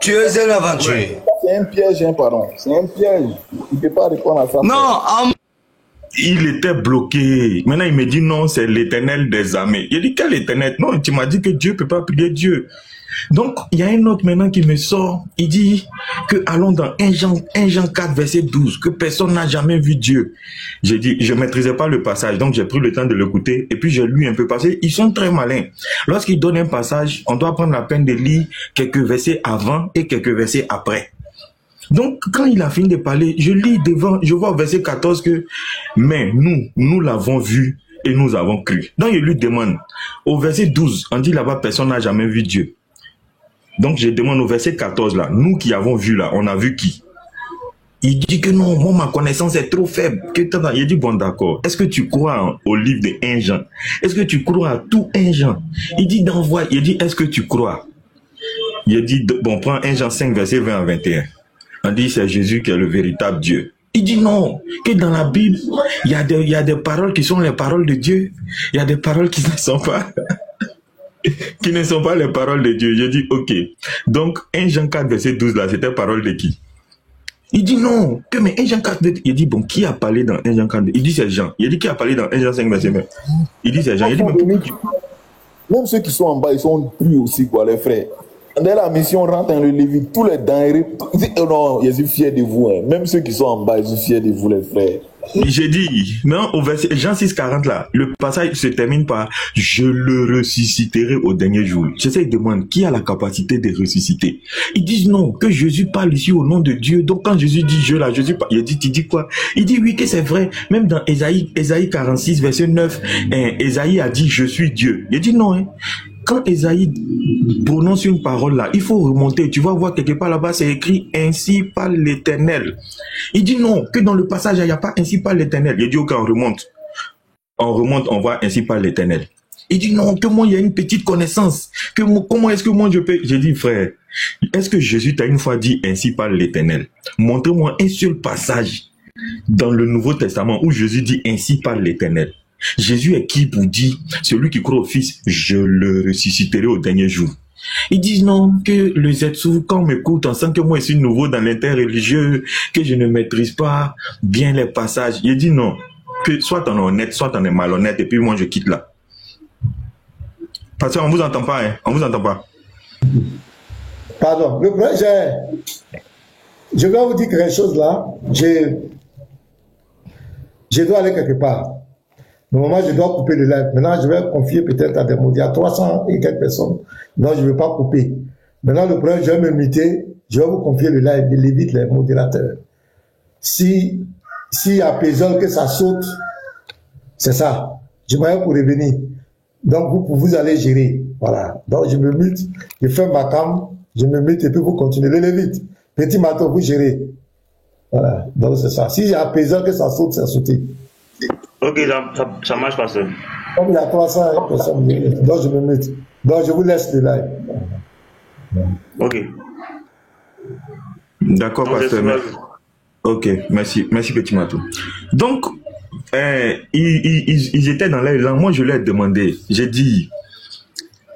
I: Tu es un aventurier.
J: C'est un piège, hein, pardon. C'est un piège. Il ne peut pas répondre à ça.
I: Non,
E: il était bloqué. Maintenant, il me dit non, c'est l'Éternel des armées. Il dit quel Éternel? Non, tu m'as dit que Dieu ne peut pas prier Dieu. Donc, il y a un autre maintenant qui me sort. Il dit que allons dans 1 Jean 4, verset 12, que personne n'a jamais vu Dieu. J'ai dit, je ne maîtrisais pas le passage, donc j'ai pris le temps de l'écouter et puis j'ai lu un peu parce qu'ils sont très malins. Lorsqu'ils donnent un passage, on doit prendre la peine de lire quelques versets avant et quelques versets après. Donc, quand il a fini de parler, je lis devant, je vois au verset 14 que, mais nous l'avons vu et nous avons cru. Donc, il lui demande, au verset 12, on dit là-bas, personne n'a jamais vu Dieu. Donc, je demande au verset 14 là, nous qui avons vu là, on a vu qui? Il dit que non, moi, ma connaissance est trop faible. Il dit, bon, d'accord. Est-ce que tu crois au livre de 1 Jean? Est-ce que tu crois à tout 1 Jean? Il dit, d'envoyer. Il dit, est-ce que tu crois? Il dit, bon, prends 1 Jean 5, verset 20 à 21. On dit, c'est Jésus qui est le véritable Dieu. Il dit non, que dans la Bible, il y a des paroles qui sont les paroles de Dieu. Il y a des paroles qui ne sont pas... qui ne sont pas les paroles de Dieu. Je dis, ok. Donc, 1 Jean 4, verset 12, là, c'était parole de qui? Il dit non, que mais 1 Jean 4, il dit, bon, qui a parlé dans 1 Jean 4? Il dit, c'est Jean. Il dit, qui a parlé dans 1 Jean 5, verset 9? Il dit, c'est Jean. Il dit, mais
J: même ceux qui sont en bas, ils sont pris aussi, quoi, les frères. Dès la mission rentre dans le Lévitique, tous les denrées, non, je suis fier de vous, hein. Même ceux qui sont en bas, je suis fier de vous, les frères.
E: J'ai dit, non, au verset Jean 6:40 là, le passage se termine par je le ressusciterai au dernier jour. J'essaie de demander qui a la capacité de ressusciter. Ils disent non, que Jésus parle ici au nom de Dieu. Donc quand Jésus dit je là, Jésus parle, il dit, tu dis quoi? Il dit oui que c'est vrai. Même dans Ésaïe 46 verset 9, Ésaïe a dit je suis Dieu. Il dit non, hein. Quand Ésaïe prononce une parole là, il faut remonter. Tu vas voir quelque part là-bas, c'est écrit ainsi par l'Éternel. Il dit non, que dans le passage, il n'y a pas ainsi par l'Éternel. Il dit ok, on remonte. On voit ainsi par l'Éternel. Il dit non, que moi, il y a une petite connaissance. Comment est-ce que moi je peux... J'ai dit frère, est-ce que Jésus t'a une fois dit ainsi par l'Éternel? Montre-moi un seul passage dans le Nouveau Testament où Jésus dit ainsi par l'Éternel. Jésus est qui pour dire, celui qui croit au Fils, je le ressusciterai au dernier jour. Ils disent non, que le Zetsu, quand on m'écoute, on sent que moi je suis nouveau dans l'interreligieux, que je ne maîtrise pas bien les passages. Il dit non, que soit on est honnête, soit on est malhonnête, et puis moi je quitte là. Parce qu'on vous entend pas, hein, on vous entend pas.
A: Pardon, le problème, je vais vous dire quelque chose là, je dois aller quelque part. Normalement, je dois couper le live. Maintenant, je vais confier peut-être à des mots. Il y a 300 et quelques personnes. Non, je ne vais pas couper. Maintenant, le problème, je vais me muter. Je vais vous confier le live. Il évite les modérateurs. Si à Pézol que ça saute, c'est ça. Je m'arrête pour revenir. Donc, vous allez gérer. Voilà. Donc, je me mute. Je ferme ma cam. Je me mute et puis vous continuez. Le vite. Petit matin, vous gérez. Voilà. Donc, c'est ça. Si à Pézol que ça saute, c'est sauté.
E: Ok, ça marche, pasteur.
A: Comme il y a 300 personnes, donc je me mets. Donc je vous laisse le live.
E: Ok.
C: D'accord, pasteur. Ok, merci Petit Matou. Donc, ils étaient dans l'air. Moi, je leur ai demandé, j'ai dit,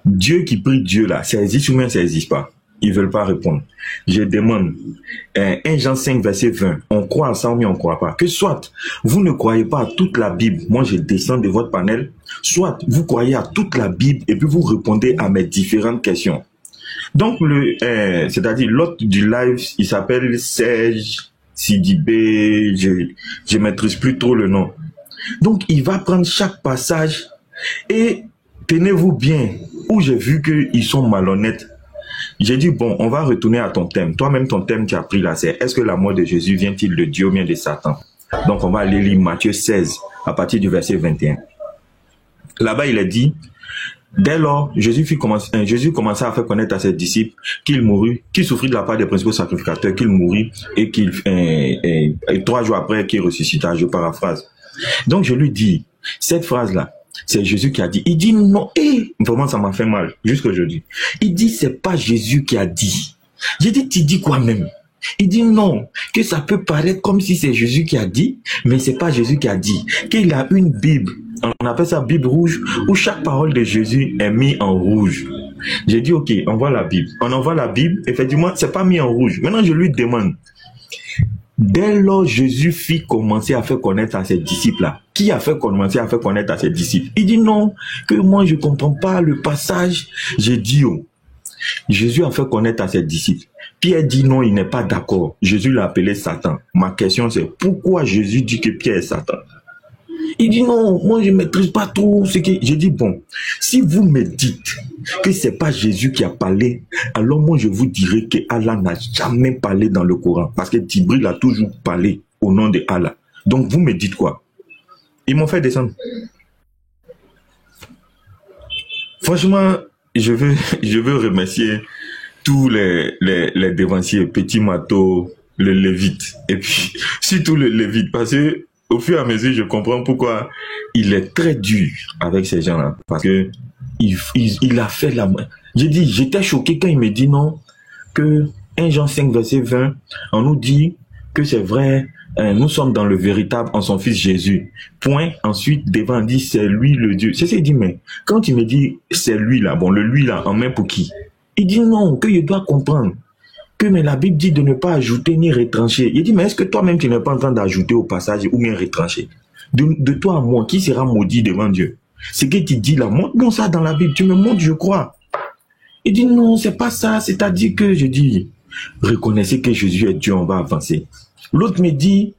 C: Dieu qui prie Dieu là, ça existe ou bien ça n'existe pas? Ils ne veulent pas répondre. Je demande, 1 Jean 5, verset 20, on croit à ça ou bien on ne croit pas? Que soit vous ne croyez pas à toute la Bible, moi je descends de votre panel, soit vous croyez à toute la Bible et puis vous répondez à mes différentes questions. Donc, c'est-à-dire l'autre du live, il s'appelle Serge Sidibé, je ne maîtrise plus trop le nom. Donc, il va prendre chaque passage et tenez-vous bien, où j'ai vu qu'ils sont malhonnêtes. J'ai dit, bon, on va retourner à ton thème. Toi-même, ton thème qui a pris là, c'est est-ce que la mort de Jésus vient-il de Dieu ou bien de Satan? Donc, on va aller lire Matthieu 16, à partir du verset 21. Là-bas, il a dit, dès lors, Jésus commença à faire connaître à ses disciples qu'il mourut, qu'il souffrit de la part des principaux sacrificateurs, qu'il mourut et et 3 jours après, qu'il ressuscita. Je paraphrase. Donc, je lui dis, cette phrase-là, c'est Jésus qui a dit. Il dit non, et vraiment ça m'a fait mal jusqu'aujourd'hui. Il dit c'est pas Jésus qui a dit. J'ai dit tu dis quoi même? Il dit non, que ça peut paraître comme si c'est Jésus qui a dit, mais c'est pas Jésus qui a dit. Qu'il a une Bible, on appelle ça Bible rouge, où chaque parole de Jésus est mise en rouge. J'ai dit ok, on voit la Bible. On envoie la Bible, effectivement c'est pas mis en rouge. Maintenant je lui demande. Dès lors, Jésus fit commencer à faire connaître à ses disciples là. Qui a fait commencer à faire connaître à ses disciples? Il dit non, que moi je ne comprends pas le passage. J'ai dit oh. Jésus a fait connaître à ses disciples. Pierre dit non, il n'est pas d'accord. Jésus l'a appelé Satan. Ma question c'est pourquoi Jésus dit que Pierre est Satan? Il dit non, moi je ne maîtrise pas trop ce que... J'ai dit bon, si vous me dites que ce n'est pas Jésus qui a parlé, alors moi je vous dirai que Allah n'a jamais parlé dans le Coran. Parce que Djibril a toujours parlé au nom de Allah. Donc vous me dites quoi? Ils m'ont fait descendre. Franchement, je veux remercier tous les dévanciers, Petit Matou, le Lévite, et puis surtout le Lévite, parce que au fur et à mesure, je comprends pourquoi il est très dur avec ces gens-là. Parce que il a fait la main. J'ai dit, j'étais choqué quand il me dit non, que 1 Jean 5, verset 20, on nous dit que c'est vrai, nous sommes dans le véritable en son fils Jésus. Point. Ensuite, devant, on dit c'est lui le Dieu. C'est ça, il dit, mais quand il me dit c'est lui là, bon, le lui là, en main pour qui? Il dit non, que je dois comprendre. Que mais la Bible dit de ne pas ajouter ni retrancher. Il dit, mais est-ce que toi-même tu n'es pas en train d'ajouter au passage ou bien retrancher? De toi à moi, qui sera maudit devant Dieu? Ce que tu dis là, montre-moi ça dans la Bible, tu me montres, je crois. Il dit, non, c'est pas ça, c'est-à-dire que je dis, reconnaissez que Jésus est Dieu, on va avancer. L'autre me dit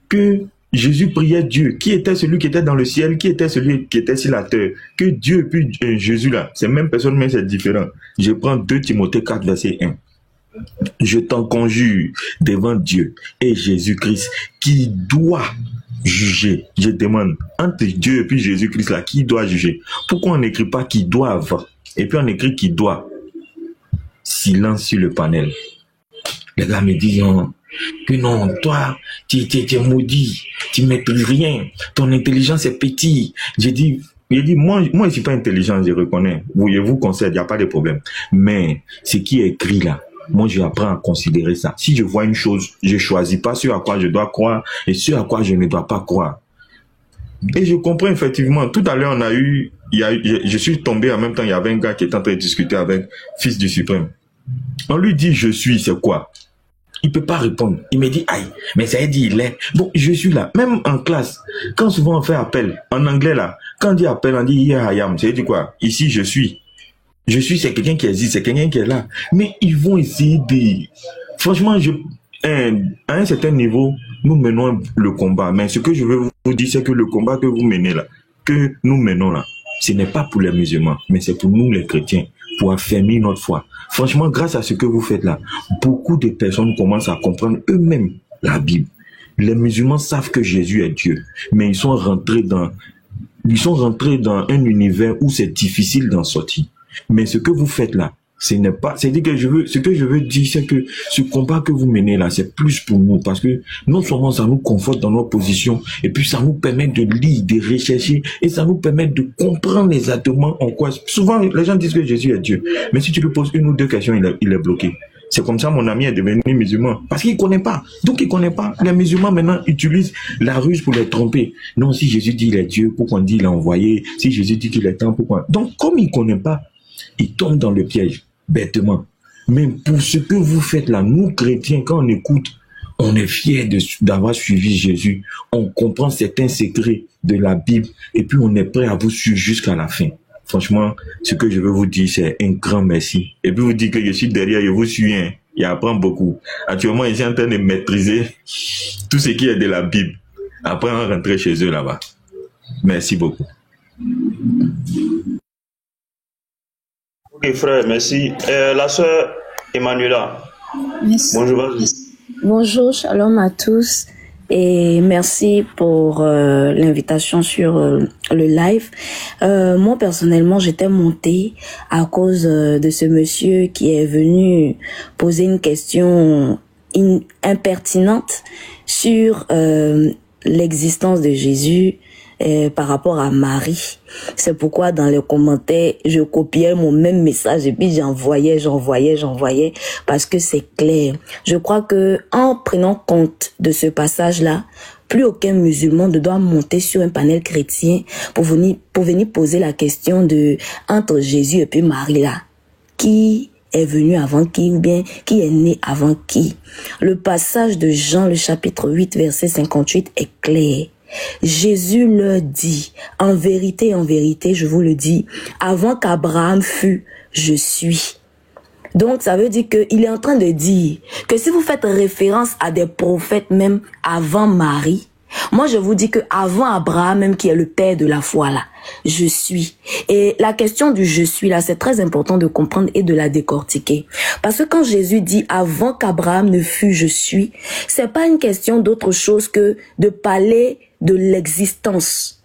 C: que Jésus priait Dieu. Qui était celui qui était dans le ciel? Qui était celui qui était sur la terre? Que Dieu puis Jésus là, c'est même personne, mais c'est différent. Je prends 2 Timothée 4, verset 1. Je t'en conjure devant Dieu et Jésus-Christ qui doit juger. Je demande, entre Dieu et puis Jésus-Christ là, qui doit juger? Pourquoi on n'écrit pas qui doivent et puis on écrit qui doit? Silence sur le panel. Les gars me disent que non, toi, tu es maudit, tu ne maîtrises rien, ton intelligence est petite. J'ai dit, moi je ne suis pas intelligent, je reconnais. Vous concède, il n'y a pas de problème. Mais ce qui est écrit là, moi, j'apprends à considérer ça. Si je vois une chose, je ne choisis pas ce à quoi je dois croire et ce à quoi je ne dois pas croire. Et je comprends effectivement. Tout à l'heure, je suis tombé en même temps, il y avait un gars qui était en train de discuter avec Fils du Suprême. On lui dit, je suis, c'est quoi? Il ne peut pas répondre. Il me dit, aïe, mais ça a dit, il est. Bon, je suis là. Même en classe, quand souvent on fait appel, en anglais là, quand on dit appel, on dit, here I am. Ça veut dire quoi? Ici, je suis. Je suis, c'est quelqu'un qui existe, c'est quelqu'un qui est là. Mais ils vont essayer de... Franchement, à un certain niveau, nous menons le combat. Mais ce que je veux vous dire, c'est que le combat que vous menez là, que nous menons là, ce n'est pas pour les musulmans, mais c'est pour nous les chrétiens, pour affermir notre foi. Franchement, grâce à ce que vous faites là, beaucoup de personnes commencent à comprendre eux-mêmes la Bible. Les musulmans savent que Jésus est Dieu, mais ils sont rentrés dans un univers où c'est difficile d'en sortir. Mais ce que vous faites là,
E: Ce n'est pas, c'est-à-dire que ce que je veux dire, c'est que ce combat que vous menez là, c'est plus pour nous, parce que non seulement ça nous conforte dans notre position, et puis ça nous permet de lire, de rechercher, et ça nous permet de comprendre exactement en quoi. Souvent, les gens disent que Jésus est Dieu, mais si tu lui poses une ou deux questions, il est bloqué. C'est comme ça mon ami est devenu musulman, parce qu'il connaît pas. Donc il connaît pas. Les musulmans maintenant utilisent la ruse pour les tromper. Non, si Jésus dit il est Dieu, pourquoi on dit il a envoyé? Si Jésus dit qu'il est temps, pourquoi? Donc comme il connaît pas, il tombe dans le piège. Bêtement. Mais pour ce que vous faites là, nous chrétiens, quand on écoute, on est fiers d'avoir suivi Jésus. On comprend certains secrets de la Bible et puis on est prêt à vous suivre jusqu'à la fin. Franchement, ce que je veux vous dire, c'est un grand merci. Et puis vous dire que je suis derrière, je vous suis, hein. Il apprend beaucoup. Actuellement, je suis en train de maîtriser tout ce qui est de la Bible. Après, on va rentrer chez eux là-bas. Merci beaucoup.
K: Ok frère, merci. La sœur Emmanuela.
D: Merci.
K: Bonjour, vas-y.
D: Bonjour, shalom à tous et merci pour l'invitation sur le live. Moi personnellement, j'étais montée à cause de ce monsieur qui est venu poser une question impertinente sur l'existence de Jésus par rapport à Marie. C'est pourquoi dans les commentaires, je copiais mon même message et puis j'envoyais parce que c'est clair. Je crois que en prenant compte de ce passage-là, plus aucun musulman ne doit monter sur un panel chrétien pour venir poser la question de entre Jésus et puis Marie là. Qui est venu avant qui ou bien qui est né avant qui? Le passage de Jean, le chapitre 8, verset 58 est clair. Jésus leur dit, en vérité, je vous le dis, avant qu'Abraham fût, je suis. Donc, ça veut dire qu'il est en train de dire que si vous faites référence à des prophètes même avant Marie, moi je vous dis que avant Abraham même qui est le père de la foi là, je suis. Et la question du je suis là, c'est très important de comprendre et de la décortiquer. Parce que quand Jésus dit avant qu'Abraham ne fût, je suis, c'est pas une question d'autre chose que de parler de l'existence.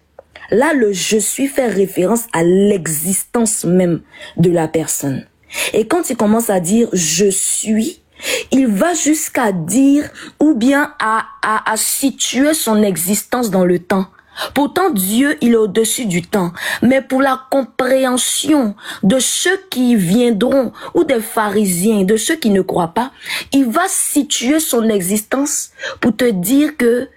D: Là, le je suis fait référence à l'existence même de la personne. Et quand il commence à dire je suis, il va jusqu'à dire ou bien à situer son existence dans le temps. Pourtant, Dieu, il est au-dessus du temps. Mais pour la compréhension de ceux qui viendront, ou des pharisiens, de ceux qui ne croient pas, il va situer son existence pour te dire que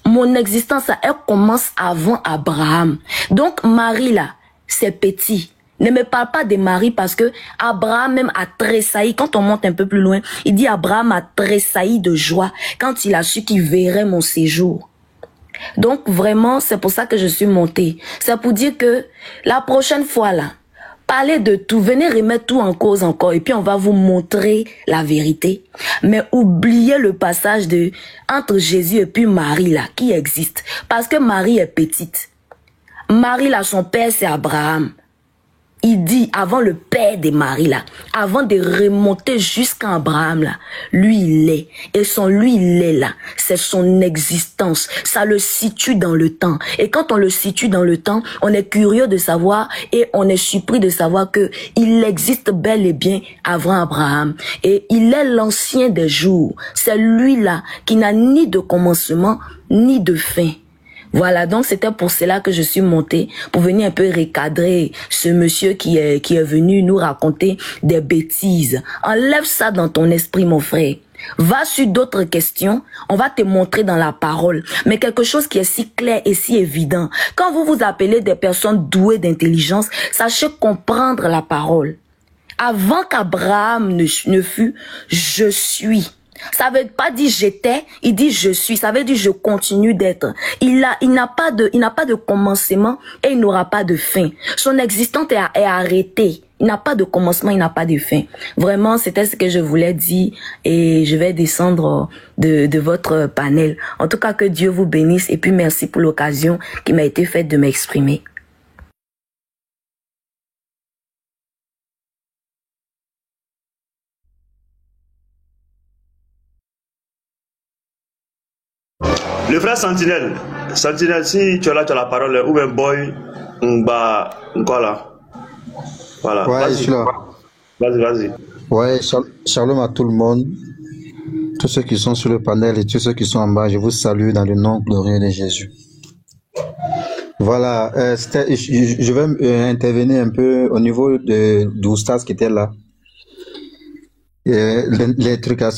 D: mon existence, elle commence avant Abraham. Donc, Marie, là, c'est petit. Ne me parle pas de Marie parce que Abraham même a tressailli. Quand on monte un peu plus loin, il dit Abraham a tressailli de joie quand il a su qu'il verrait mon séjour. Donc, vraiment, c'est pour ça que je suis montée. C'est pour dire que la prochaine fois, là, parlez de tout, venez remettre tout en cause encore et puis on va vous montrer la vérité. Mais oubliez le passage de entre Jésus et puis Marie là, qui existe. Parce que Marie est petite. Marie là, son père c'est Abraham. Il dit avant le père de Marie là, avant de remonter jusqu'à Abraham là, lui il est. Et son lui il est là, c'est son existence. Ça le situe dans le temps. Et quand on le situe dans le temps, on est curieux de savoir et on est surpris de savoir que il existe bel et bien avant Abraham. Et il est l'ancien des jours. C'est lui là qui n'a ni de commencement ni de fin. Voilà, donc c'était pour cela que je suis montée, pour venir un peu recadrer ce monsieur qui est venu nous raconter des bêtises. Enlève ça dans ton esprit, mon frère. Va sur d'autres questions, on va te montrer dans la parole. Mais quelque chose qui est si clair et si évident. Quand vous vous appelez des personnes douées d'intelligence, sachez comprendre la parole. Avant qu'Abraham ne fût, je suis. Ça veut pas dire j'étais, il dit je suis. Ça veut dire je continue d'être. Il n'a pas de commencement et il n'aura pas de fin. Son existence est arrêtée. Il n'a pas de commencement, il n'a pas de fin. Vraiment, c'était ce que je voulais dire et je vais descendre de votre panel. En tout cas, que Dieu vous bénisse et puis merci pour l'occasion qui m'a été faite de m'exprimer.
K: Le frère Sentinelle, si tu es là, tu as la parole, ou bien boy, quoi là. Voilà.
L: Ouais, je suis là.
K: Vas-y.
L: Ouais, shalom à tout le monde, tous ceux qui sont sur le panel et tous ceux qui sont en bas, je vous salue dans le nom glorieux de Jésus. Voilà, je vais intervenir un peu au niveau de Oustaz qui était là. Les trucs à